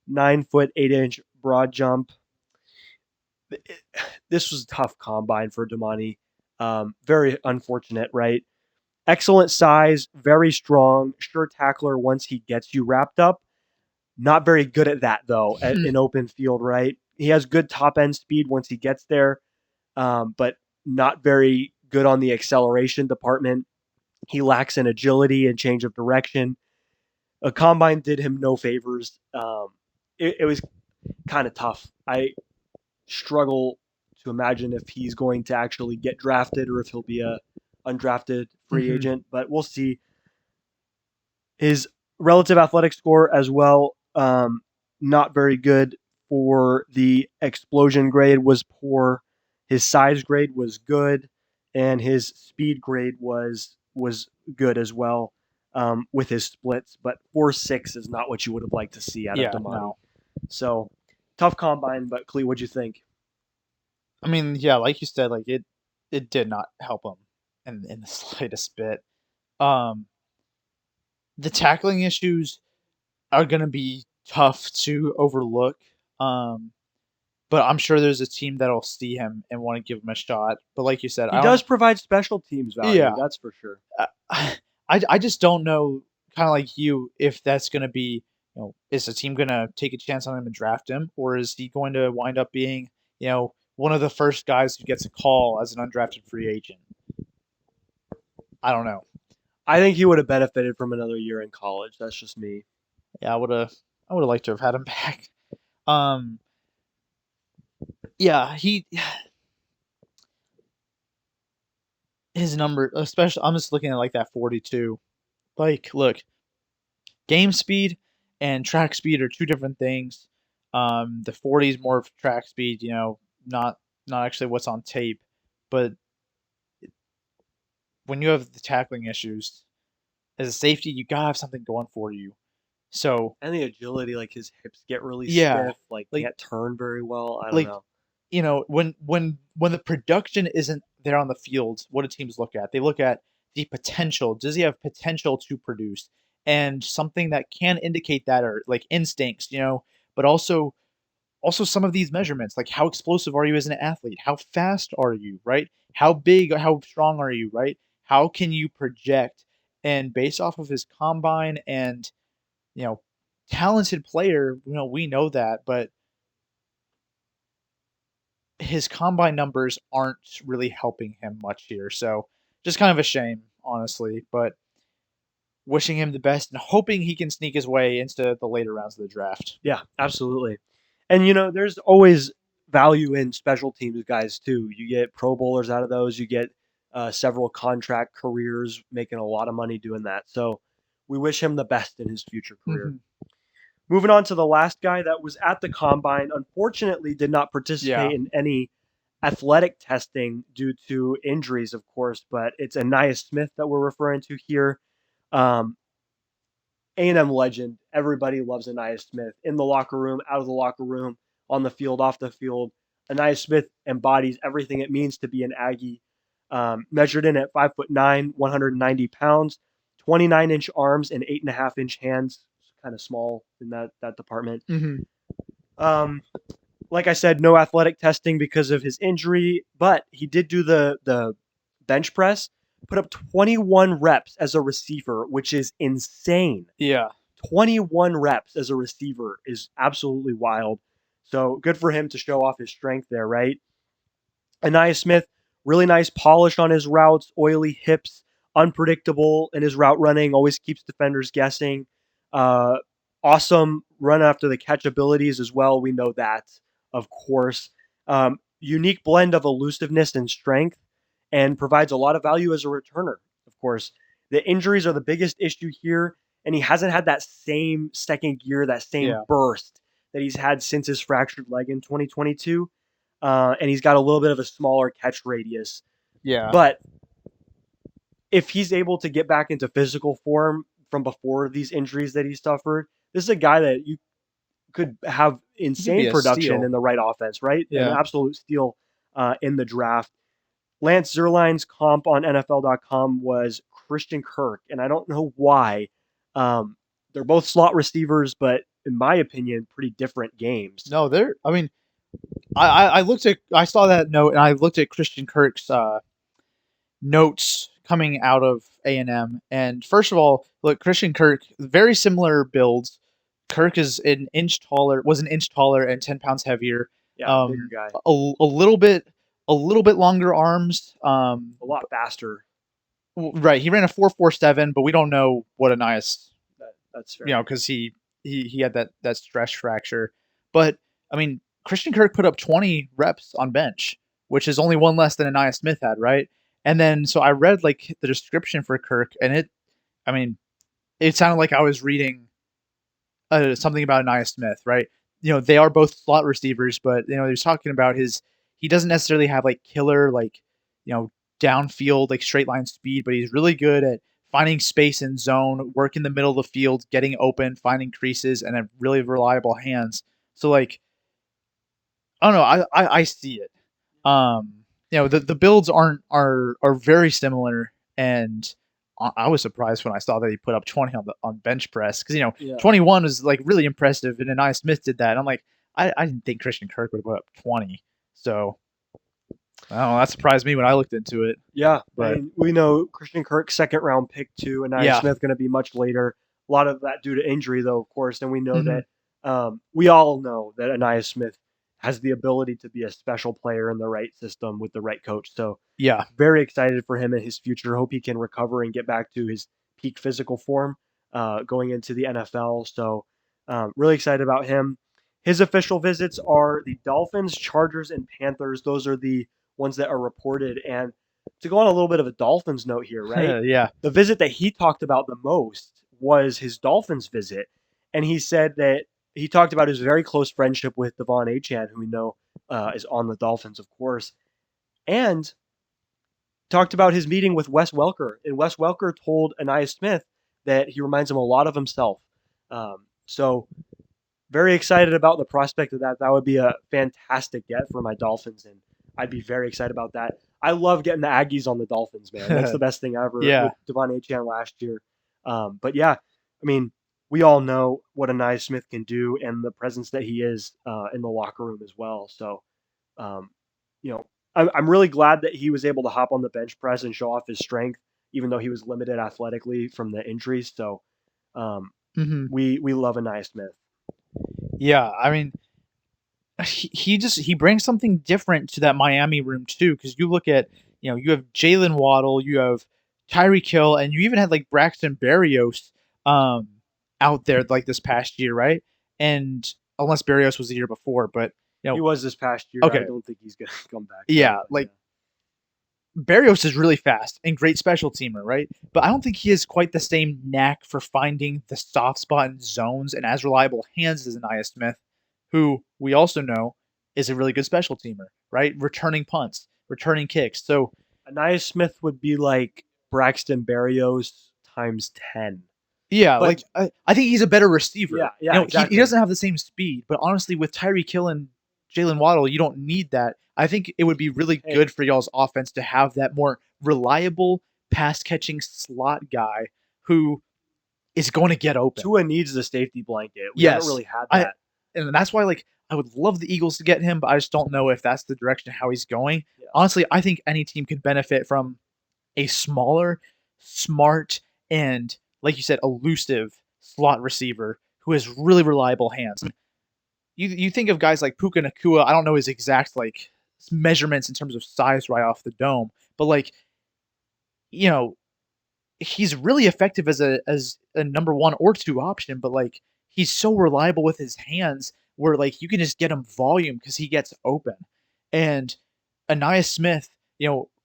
9 foot 8-inch broad jump. This was a tough combine for Damani. Very unfortunate, right? Excellent size, very strong, sure tackler once he gets you wrapped up. Not very good at that though, in open field, right? He has good top end speed once he gets there, but not very good on the acceleration department. He lacks in agility and change of direction. A combine did him no favors. It was kind of tough. I struggle to imagine if he's going to actually get drafted or if he'll be a undrafted free Mhm. agent, but we'll see. His relative athletic score as well, not very good. For the explosion grade was poor. His size grade was good, and his speed grade was good as well, with his splits. But 4.6 is not what you would have liked to see out of Yeah, Damani. no. So tough combine, but Clee, what'd you think? I mean, yeah, like you said, like it did not help him in the slightest bit. Um, the tackling issues are going to be tough to overlook. Um, but I'm sure there's a team that'll see him and want to give him a shot. But like you said, He I don't. does provide special teams value, Yeah, that's for sure. I just don't know. Kind of like you, if that's going to be, is the team going to take a chance on him and draft him, or is he going to wind up being, one of the first guys who gets a call as an undrafted free agent? I don't know. I think he would have benefited from another year in college. That's just me. Yeah, I would have liked to have had him back. Um, yeah, his number, especially, I'm just looking at like that 42. Like, look, game speed and track speed are two different things. The 40 is more of track speed, not actually what's on tape. But when you have the tackling issues as a safety, you gotta have something going for you. So And the agility, like his hips get really yeah, stiff, like like can't turn very well. I don't like know. when the production isn't there on the field, what do teams look at? They look at the potential. Does he have potential to produce? And something that can indicate that are like instincts, but also some of these measurements, like how explosive are you as an athlete? How fast are you, right? How big, how strong are you, right? How can you project? And based off of his combine and, you know, talented player, we know that, but his combine numbers aren't really helping him much here. So just kind of a shame, honestly, but wishing him the best and hoping he can sneak his way into the later rounds of the draft. Yeah, absolutely. And there's always value in special teams guys too. You get Pro Bowlers out of those. You get several contract careers, making a lot of money doing that. So we wish him the best in his future career. Mm-hmm. Moving on to the last guy that was at the combine, unfortunately did not Yeah. participate in any athletic testing due to injuries, of course, but it's Anaya Smith that we're referring to here. Um, A&M legend. Everybody loves Anaya Smith in the locker room, out of the locker room, on the field, off the field. Anaya Smith embodies everything it means to be an Aggie. Measured in at 5'9", 190 pounds, 29-inch arms and 8.5-inch hands. Kind of small in that department. Mm-hmm. Um, like I said, no athletic testing because of his injury, but he did do the bench press, put up 21 reps as a receiver, which is insane. Yeah. 21 reps as a receiver is absolutely wild. So good for him to show off his strength there, right? Anaya Smith, really nice polish on his routes, oily hips, unpredictable in his route running, always keeps defenders guessing. Uh, awesome run after the catch abilities as well. We know that, of course. Unique blend of elusiveness and strength, and provides a lot of value as a returner, of course. The injuries are the biggest issue here, and he hasn't had that same second gear, that same Yeah. burst that he's had since his fractured leg in 2022. And he's got a little bit of a smaller catch radius. Yeah. But if he's able to get back into physical form from before these injuries that he suffered, this is a guy that you could have He could be insane a production steal. in the right offense, right? An Yeah. absolute steal in the draft. Lance Zierlein's comp on NFL.com was Christian Kirk, and I don't know why. Um, they're both slot receivers, but in my opinion, pretty different games. No, they're. I mean, I saw that note and I looked at Christian Kirk's notes coming out of A&M. And first of all, look, Christian Kirk, very similar builds. Kirk is was an inch taller and 10 pounds heavier. Yeah, bigger guy, A little bit longer arms. a lot faster. Right, he ran a 4.47, but we don't know what Anais, That's fair. because he had that stress fracture. But I mean, Christian Kirk put up 20 reps on bench, which is only one less than Anais Smith had, right? And then so I read like the description for Kirk, and I mean, it sounded like I was reading something about Anais Smith, right? They are both slot receivers, but he was talking about he doesn't necessarily have like killer like you know downfield like straight line speed, but he's really good at finding space in zone, work in the middle of the field, getting open, finding creases, and have really reliable hands. So like I don't know, I see it. Um, the builds are very similar, and I was surprised when I saw that he put up 20 on bench press because Yeah. 21 was like really impressive, and Anaya Smith did that. And I'm like, I didn't think Christian Kirk would have put up 20, so I don't know. That surprised me when I looked into it. Yeah, But and we know Christian Kirk, second round pick too, and Nia yeah, Smith going to be much later. A lot of that due to injury, though, of course. And we know hmm that we all know that Anaya Smith has the ability to be a special player in the right system with the right coach. So yeah, very excited for him and his future. Hope he can recover and get back to his peak physical form going into the NFL. So really excited about him. His official visits are the Dolphins, Chargers, and Panthers. Those are the ones that are reported. And to go on a little bit of a Dolphins note here, right? yeah, The visit that he talked about the most was his Dolphins visit. And he said that he talked about his very close friendship with Devon Achane, who we know is on the Dolphins, of course, and talked about his meeting with Wes Welker. And Wes Welker told Anaya Smith that he reminds him a lot of himself. So very excited about the prospect of that. That would be a fantastic get for my Dolphins, and I'd be very excited about that. I love getting the Aggies on the Dolphins, man. That's the best thing ever yeah, with Devon Achane last year. But yeah, I mean, we all know what Anaya Smith can do and the presence that he is in the locker room as well. So, um, I'm really glad that he was able to hop on the bench press and show off his strength, even though he was limited athletically from the injuries. So, um, hmm we love Anaya Smith. yeah. I mean, he brings something different to that Miami room too. Because you look at you have Jalen Waddle, you have Tyreek Hill, and you even had like Braxton Berrios um, out there like this past year, right? And unless Berrios was the year before, but He was this past year. I okay, don't think he's gonna come back though. yeah, But like Berrios is really fast and great special teamer, right? But I don't think he has quite the same knack for finding the soft spot in zones and as reliable hands as Anaya Smith, who we also know is a really good special teamer, right? Returning punts, returning kicks. So Anaya Smith would be like Braxton Berrios times 10. yeah, But like I think he's a better receiver. yeah, He exactly. doesn't have the same speed, but honestly, with Tyreek Hill and Jalen Waddle, you don't need that. I think it would be really Hey, good for y'all's offense to have that more reliable pass catching slot guy who is going to get open. Tua needs the safety blanket. We haven't Yes, really had I that. and that's why like I would love the Eagles to get him, but I just don't know if that's the direction how he's going. Yeah. Honestly, I think any team could benefit from a smaller, smart, and like you said, elusive slot receiver who has really reliable hands. You think of guys like Puka Nakua. I don't know his exact like measurements in terms of size right off the dome, but like you know he's really effective as a number 1 or 2 option, but, like, he's so reliable with his hands where, like, you can just get him volume because he gets open. And Anaya Smith,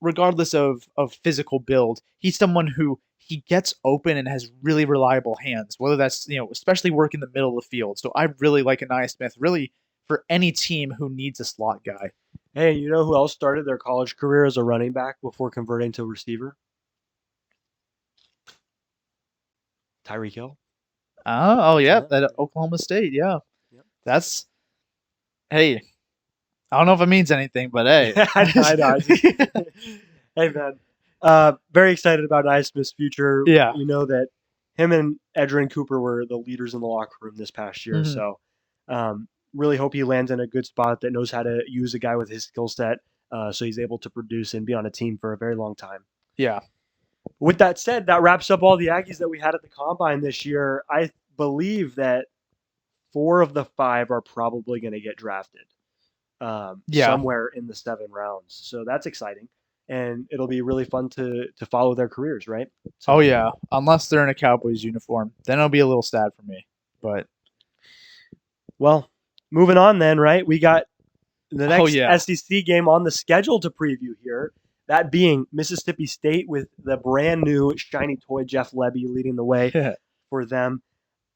regardless of physical build, he's someone who he gets open and has really reliable hands, whether that's, especially work in the middle of the field. So I really like Anaya Smith, really for any team who needs a slot guy. Hey, you know who else started their college career as a running back before converting to receiver? Tyreek Hill. Oh, yeah, Yeah. at Oklahoma State, yeah. Yep. That's hey, I don't know if it means anything, but hey. I know. Hey, man. Very excited about Naismith's future. Yeah. We know that him and Edrin Cooper were the leaders in the locker room this past year. Mhm. So, really hope he lands in a good spot that knows how to use a guy with his skill set, so he's able to produce and be on a team for a very long time. Yeah. With that said, that wraps up all the Aggies that we had at the combine this year. I believe that 4 of the 5 are probably going to get drafted Yeah. somewhere in the 7 rounds. So that's exciting, and it'll be really fun to follow their careers, right? Oh, So, yeah. Unless they're in a Cowboys uniform, then it'll be a little sad for me. But well, moving on then, right? We got the oh, next yeah. SEC game on the schedule to preview here. That being Mississippi State with the brand new shiny toy Jeff Lebby leading the way for them.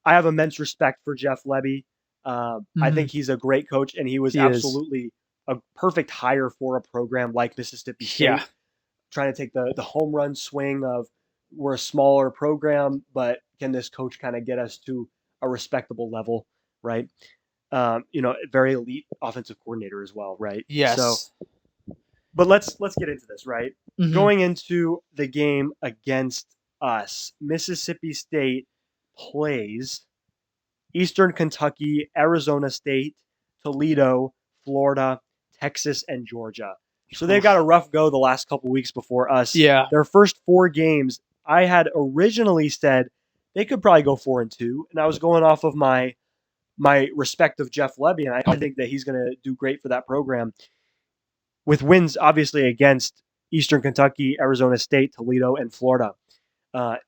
I have immense respect for Jeff Lebby. I Mhm. think he's a great coach, and he was He is. absolutely a perfect hire for a program like Mississippi Yeah. State, trying to take the home run swing of we're a smaller program, but can this coach kind of get us to a respectable level, right? Very elite offensive coordinator as well, right? So, Yes. but let's get into this, right? Mhm. Going into the game against us, Mississippi State plays Eastern Kentucky, Arizona State, Toledo, Florida, Texas, and Georgia. So they've got a Oof. rough go the last couple weeks before us. Yeah. Their first 4 games, I had originally said they could probably go 4-2, and I was going off of my respect of Jeff Lebby, and I Mhm. think that he's going to do great for that program. With wins, obviously, against Eastern Kentucky, Arizona State, Toledo, and Florida,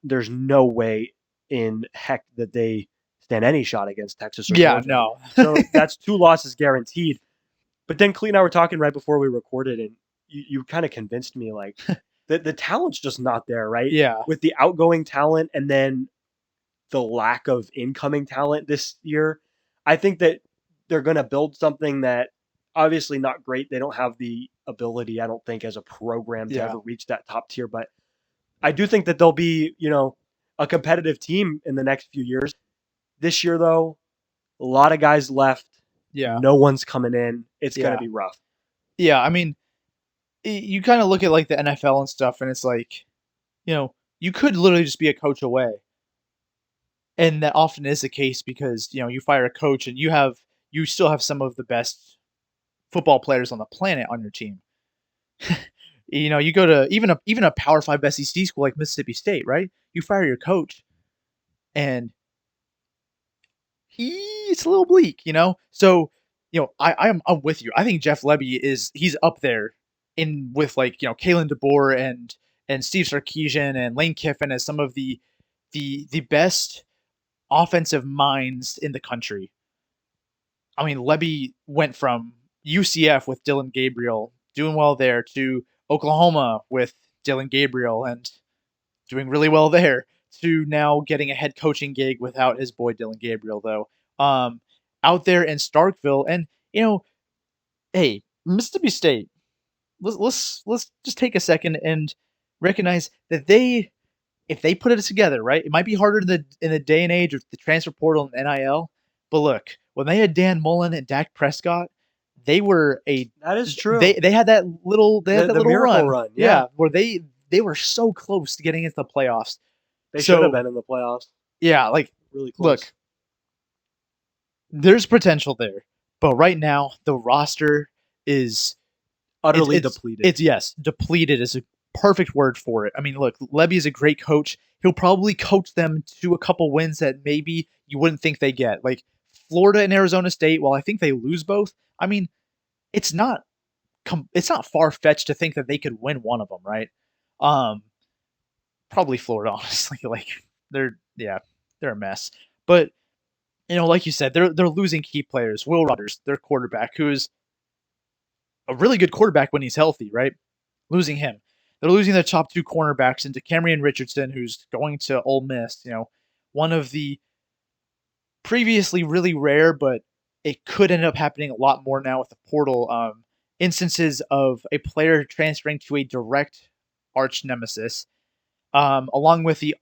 there's no way in heck that they stand any shot against Texas or Yeah, Georgia. no. So that's 2 losses guaranteed. But then Clee and I were talking right before we recorded, and you kind of convinced me like the talent's just not there, right? Yeah. With the outgoing talent and then the lack of incoming talent this year, I think that they're going to build something that obviously not great. They don't have the ability, I don't think, as a program to Yeah. ever reach that top tier. But I do think that they'll be, a competitive team in the next few years. This year, though, a lot of guys left. Yeah. No one's coming in. It's going to Yeah. be rough. Yeah, I mean, you kinda look at, like, the NFL and stuff, and it's like, you could literally just be a coach away. And that often is the case because, you fire a coach and you still have some of the best football players on the planet on your team. You go to even a Power 5 SEC school like Mississippi State, right? You fire your coach and it's a little bleak. So, I'm with you. I think Jeff Lebby he's up there in with like, Kalen DeBoer and Steve Sarkisian and Lane Kiffin as some of the best offensive minds in the country. I mean, Lebby went from UCF with Dylan Gabriel doing well there to Oklahoma with Dylan Gabriel and doing really well there to now getting a head coaching gig without his boy Dylan Gabriel though. Um, Out there in Starkville, and hey, Mississippi State. Let's just take a second and recognize that if they put it together, right, it might be harder in the day and age of the transfer portal and NIL. But look, when they had Dan Mullen and Dak Prescott, they were a That is they true. they had that little The miracle run, run, yeah. yeah, where they were so close to getting into the playoffs. They should have So been in the playoffs. yeah, like Really close. look, there's potential there, but right now the roster is it's Utterly it's depleted. it's yes, depleted is a perfect word for it. I mean, look, Lebby is a great coach. He'll probably coach them to a couple wins that maybe you wouldn't think they get. Like Florida and Arizona State, while I think they lose both, I mean, it's not it's not far fetched to think that they could win one of them, right? Um, probably Florida, honestly. Like they're they're a mess. But like you said, they're losing key players. Will Rogers, their quarterback, who's a really good quarterback when he's healthy, right? Losing him. They're losing their top two cornerbacks into Cameron Richardson, who's going to Ole Miss. One of the previously really rare, but it could end up happening a lot more now with the portal. Instances of a player transferring to a direct arch nemesis, along with the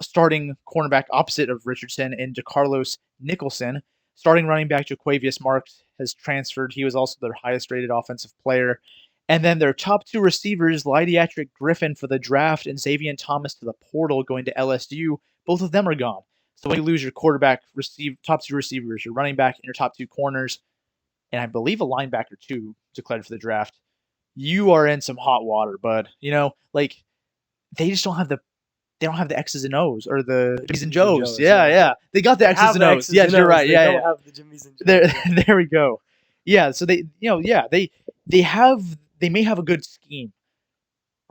starting cornerback opposite of Richardson in DeCarlos Nicholson. Starting running back Jaquavius Marks has transferred. He was also their highest rated offensive player. And then their top two receivers, Lydiatric Griffin for the draft and Xavier Thomas to the portal going to LSU, both of them are gone. So when you lose your quarterback, top two receivers, your running back, and your top two corners, and I believe a linebacker too declared for the draft, you are in some hot water, bud. Like they just don't have the X's and O's or the Jimmies and Joes. Yeah. They got the X's and O's. Yes, you're right. They don't have the Jimmies and Joes. There we go. Yeah, so they may have a good scheme,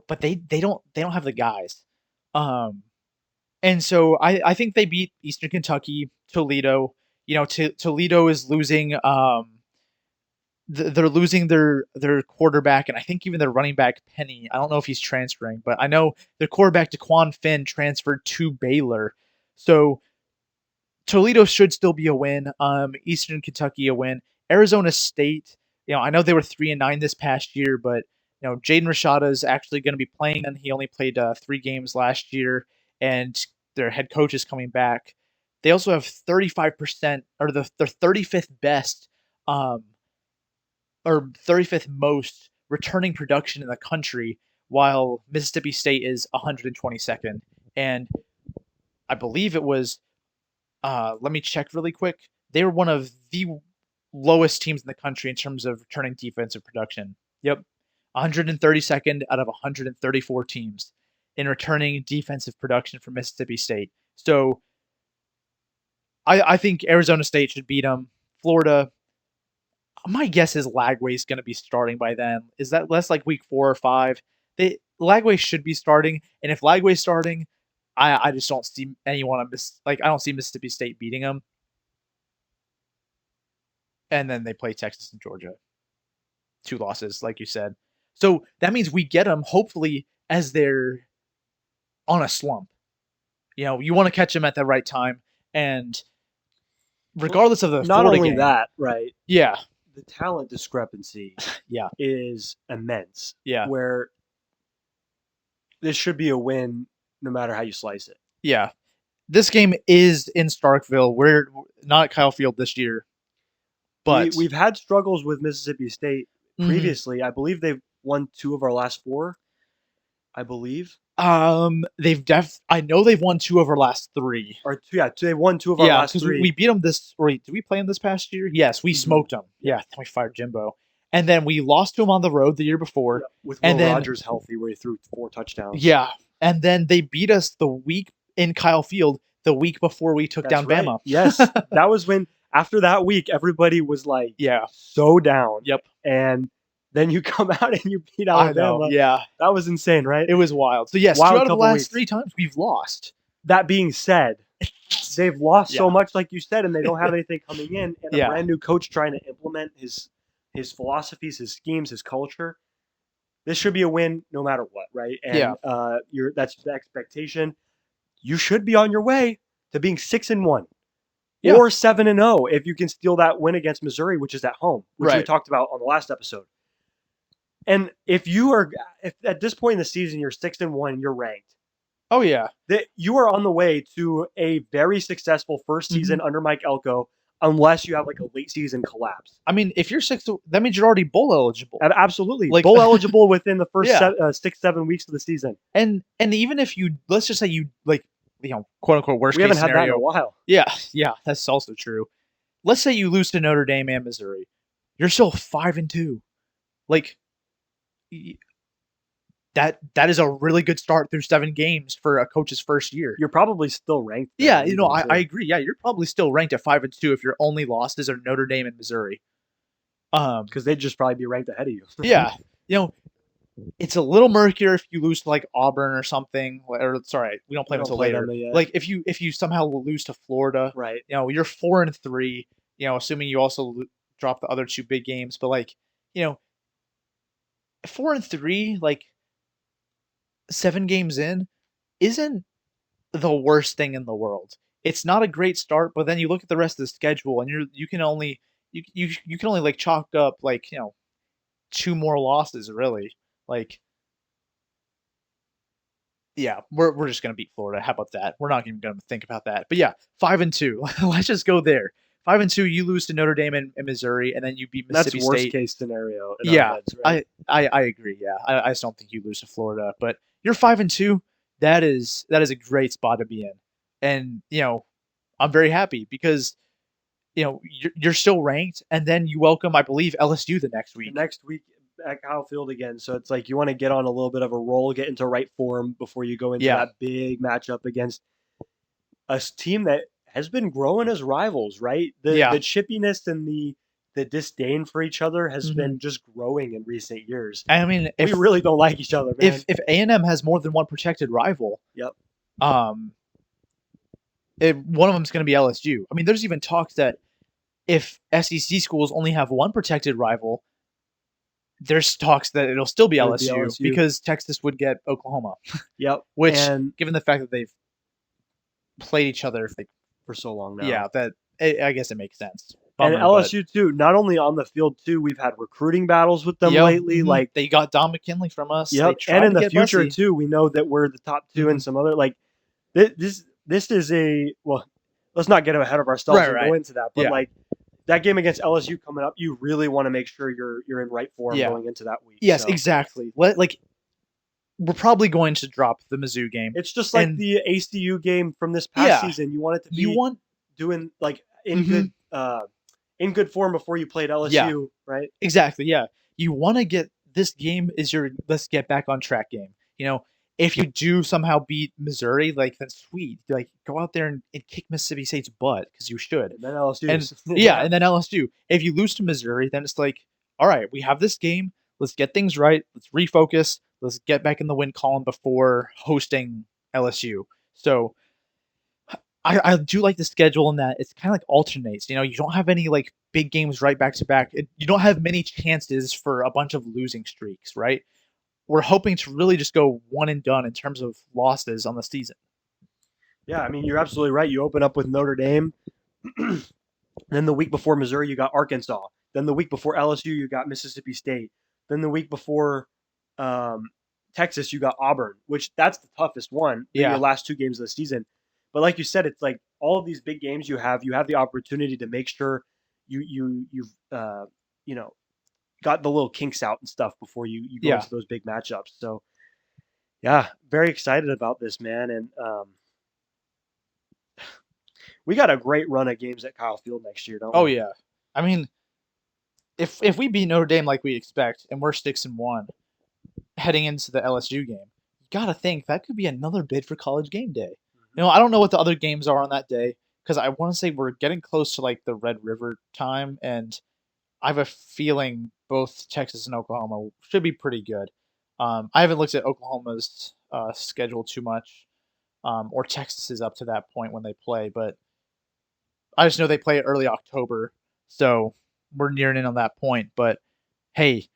but they don't have the guys. And so I think they beat Eastern Kentucky, Toledo. Toledo is losing they're losing their quarterback, and I think even their running back Penny. I don't know if he's transferring, but I know their quarterback DeQuan Finn transferred to Baylor. So Toledo should still be a win. Eastern Kentucky a win. Arizona State. I know they were 3-9 this past year, but Jaden Rashada is actually going to be playing, and he only played 3 games last year, and their head coach is coming back. They also have 35% or their 35th best or 35th most returning production in the country, while Mississippi State is 122nd. And I believe it was, let me check really quick. They were one of the lowest teams in the country in terms of returning defensive production. Yep. 132nd out of 134 teams in returning defensive production for Mississippi State. So I think Arizona State should beat them. Florida, my guess is Lagway's going to be starting by then. Is that less like week 4 or 5? Lagway should be starting, and if Lagway's starting, I just don't see anyone I don't see Mississippi State beating them. And then they play Texas and Georgia. 2 losses, like you said. So that means we get them hopefully as they're on a slump. You want to catch them at the right time, and regardless of the not Florida only game, that, right? Yeah. The talent discrepancy is immense. Yeah. Where this should be a win no matter how you slice it. Yeah. This game is in Starkville. We're not at Kyle Field this year. But we've had struggles with Mississippi State previously. Mm-hmm. I believe they've won 2 of our last 4. I believe. I know they've won 2 of our last 3. They won 2 of our last 3. Yeah, we beat them this. Did we play them this past year? Yes, we smoked them. Yeah, we fired Jimbo, and then we lost to them on the road the year before. With Will Rogers healthy, where he threw 4 touchdowns. Yeah, and then they beat us the week in Kyle Field, the week before we took down right. Bama. Yes, that was when after that week everybody was like, so down. Yep, and then you come out and you beat Alabama. Yeah. That was insane, right? It was wild. So, yes, 2 out of the last 3 times we've lost. That being said, they've lost so much, like you said, and they don't have anything coming in. And a brand new coach trying to implement his philosophies, his schemes, his culture. This should be a win no matter what, right? And that's the expectation. You should be on your way to being 6-1. Or 7-0 if you can steal that win against Missouri, which is at home, which we talked about on the last episode. And if at this point in the season you're 6-1, you're ranked. Oh yeah, that you are on the way to a very successful first season under Mike Elko, unless you have like a late season collapse. I mean, if you're 6, that means you're already bowl eligible. Absolutely, bowl eligible within the first 6-7 weeks of the season. And even if you, let's just say you quote unquote worst case scenario. We haven't had that in a while. Yeah, that's also true. Let's say you lose to Notre Dame and Missouri, you're still 5-2. That is a really good start through 7 games for a coach's first year. You're probably still ranked. Yeah, I agree. Yeah, you're probably still ranked at 5-2 if your only losses are Notre Dame and Missouri. Because they'd just probably be ranked ahead of you. Yeah, It's a little murkier if you lose to like Auburn or something. Or sorry, we don't play We them don't until play them later. yet. Like if you somehow lose to Florida, Right. you're 4-3. Assuming you also drop the other two big games, but like you know 4-3, like 7 games in, isn't the worst thing in the world. It's not a great start, but then you look at the rest of the schedule, and you can only you can only like chalk up like two more losses really. Like yeah, we're just gonna beat Florida. How about that? We're not even gonna think about that. But yeah, 5-2. Let's just go there. 5-2. You lose to Notre Dame and Missouri, and then you beat And that's Mississippi worst State. case scenario in our Yeah, heads, right? I agree. Yeah, I just don't think you lose to Florida, but you're 5-2. That is a great spot to be in, and I'm very happy because you're still ranked, and then you welcome, I believe, LSU the next The week. next week at Kyle Field again. So it's like you want to get on a little bit of a roll, get into right form before you go into Yeah, that big matchup against a team that has been growing as rivals, right? The yeah. chippiness and the disdain for each other has hmm been just growing in recent years. I mean, We really don't like each other, man. if A&M has more than one protected rival, Yep. um, one of them is going to be LSU. I mean, there's even talks that if SEC schools only have one protected rival, there's talks that it'll still be It would be LSU LSU. because Texas would get Oklahoma. Yep. Which, And given the fact that they've played each other, like, for so long now. yeah, I guess it makes sense. And Bummer, but LSU too, not only on the field too, we've had recruiting battles with them yeah, lately. Like, they got Don McKinley from us. They yep. And tried in to the get future Bussy. too, we know that we're the top 2 hmm and some other like this is a well. Let's not get ahead of ourselves Right, and right, go into that, but yeah, like that game against LSU coming up, you really want to make sure you're in right form yeah, going into that week. yes, So exactly. Like we're probably going to drop the Mizzou game, it's just like and the ACU game from this past yeah, season. You want it to you be want, doing like hmm in good form before you played yeah, LSU, right? exactly. Yeah. You want to get this game is your let's get back on track game. If you do somehow beat Missouri, like that's sweet. Like go out there and kick Mississippi State's butt because you should. And then And LSU's. yeah, Yeah. and then LSU. If you lose to Missouri, then it's like, all right, we have this game. Let's get things right. Let's refocus. Let's get back in the win column before hosting LSU. So I do like the schedule in that it's kind of like alternates. You don't have any like big games right back to back. You don't have many chances for a bunch of losing streaks, right? We're hoping to really just go one and done in terms of losses on the season. Yeah, I mean you're absolutely right. You open up with Notre Dame. Then the week before Missouri, you got Arkansas. Then the week before LSU, you got Mississippi State. Then the week before um, Texas, you got Auburn, which that's the toughest one. Your Yeah, last 2 games of the season. But like you said, it's like all of these big games you have the opportunity to make sure you've you know got the little kinks out and stuff before you go yeah. into those big matchups. So yeah, very excited about this, man. And we got a great run of games at Kyle Field next year, don't Oh we? yeah. I mean, if we beat Notre Dame like we expect and we're 6-1 heading into the LSU game, you gotta think that could be another bid for College Game Day. Mm-hmm. I don't know what the other games are on that day because I want to say we're getting close to like the Red River time, and I have a feeling both Texas and Oklahoma should be pretty good. I haven't looked at Oklahoma's schedule too much, or Texas is up to that point when they play, but I just know they play early October, so we're nearing in on that point. But hey,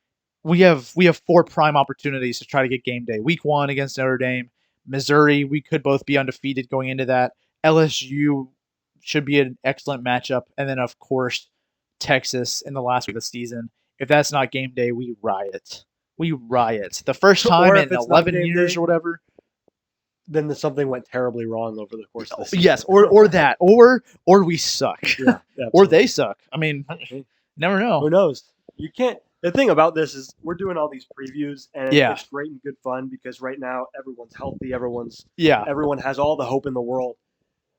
we have 4 prime opportunities to try to get game day. Week 1 against Notre Dame, Missouri. We could both be undefeated going into that. LSU should be an excellent matchup, and then of course Texas in the last week of the season. If that's not game day, we riot. We riot. The first time Or if in it's not 11 game years day, or whatever. then something went terribly wrong over the course of the season. Yes, or that, or we suck, Yeah, or they absolutely. suck. I mean, Hey, never who know. knows? You can't. The thing about this is we're doing all these previews, and Yeah, it's great and good fun because right now everyone's healthy, yeah, everyone has all the hope in the world.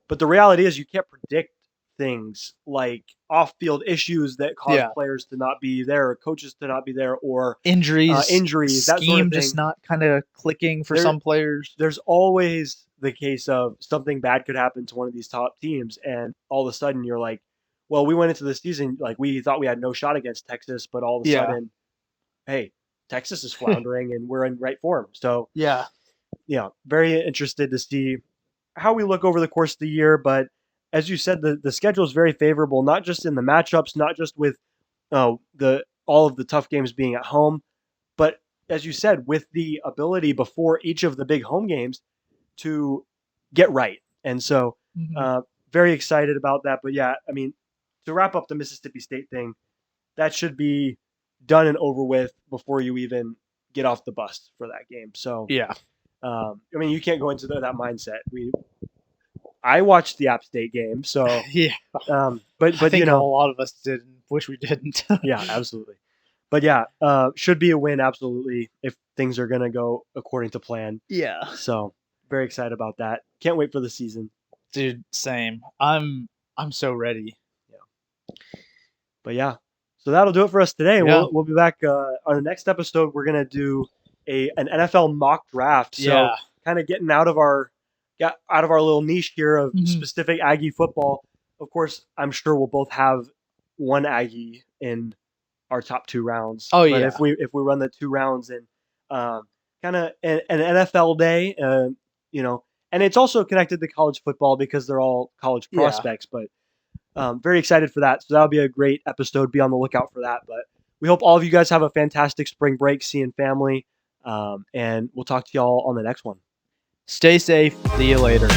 But the reality is you can't predict things like off-field issues that cause yeah. players to not be there, or coaches to not be there, or Injuries, injuries, that sort of scheme just thing. not kind of clicking for There, some players. there's always the case of something bad could happen to one of these top teams, and all of a sudden you're like, well, we went into the season like we thought we had no shot against Texas, but all of a Yeah, sudden, hey, Texas is floundering and we're in right form. So Yeah. yeah, very interested to see how we look over the course of the year. But as you said, the schedule is very favorable, not just in the matchups, not just with the all of the tough games being at home, but as you said, with the ability before each of the big home games to get right. And so, Mhm. uh, very excited about that. But yeah, I mean, to wrap up the Mississippi State thing, that should be done and over with before you even get off the bus for that game. So, Yeah. I mean, you can't go into that mindset. I watched the App State game, so Yeah. but I you think a know, lot of us did and wish we didn't. yeah, absolutely. But yeah, should be a win absolutely if things are gonna go according to plan. Yeah. So very excited about that. Can't wait for the season. Dude, same. I'm so ready. Yeah. But yeah, so that'll do it for us today. Yeah. We'll be back on the next episode. We're gonna do an NFL mock draft. So Yeah. kind of getting out of our little niche here of Mhm. specific Aggie football. Of course, I'm sure we'll both have one Aggie in our top 2 rounds. Oh But yeah. if we run the 2 rounds in kind of an NFL day, and it's also connected to college football because they're all college Yeah. prospects. But very excited for that. So that'll be a great episode. Be on the lookout for that. But we hope all of you guys have a fantastic spring break, seeing family, and we'll talk to y'all on the next one. Stay safe. See you later.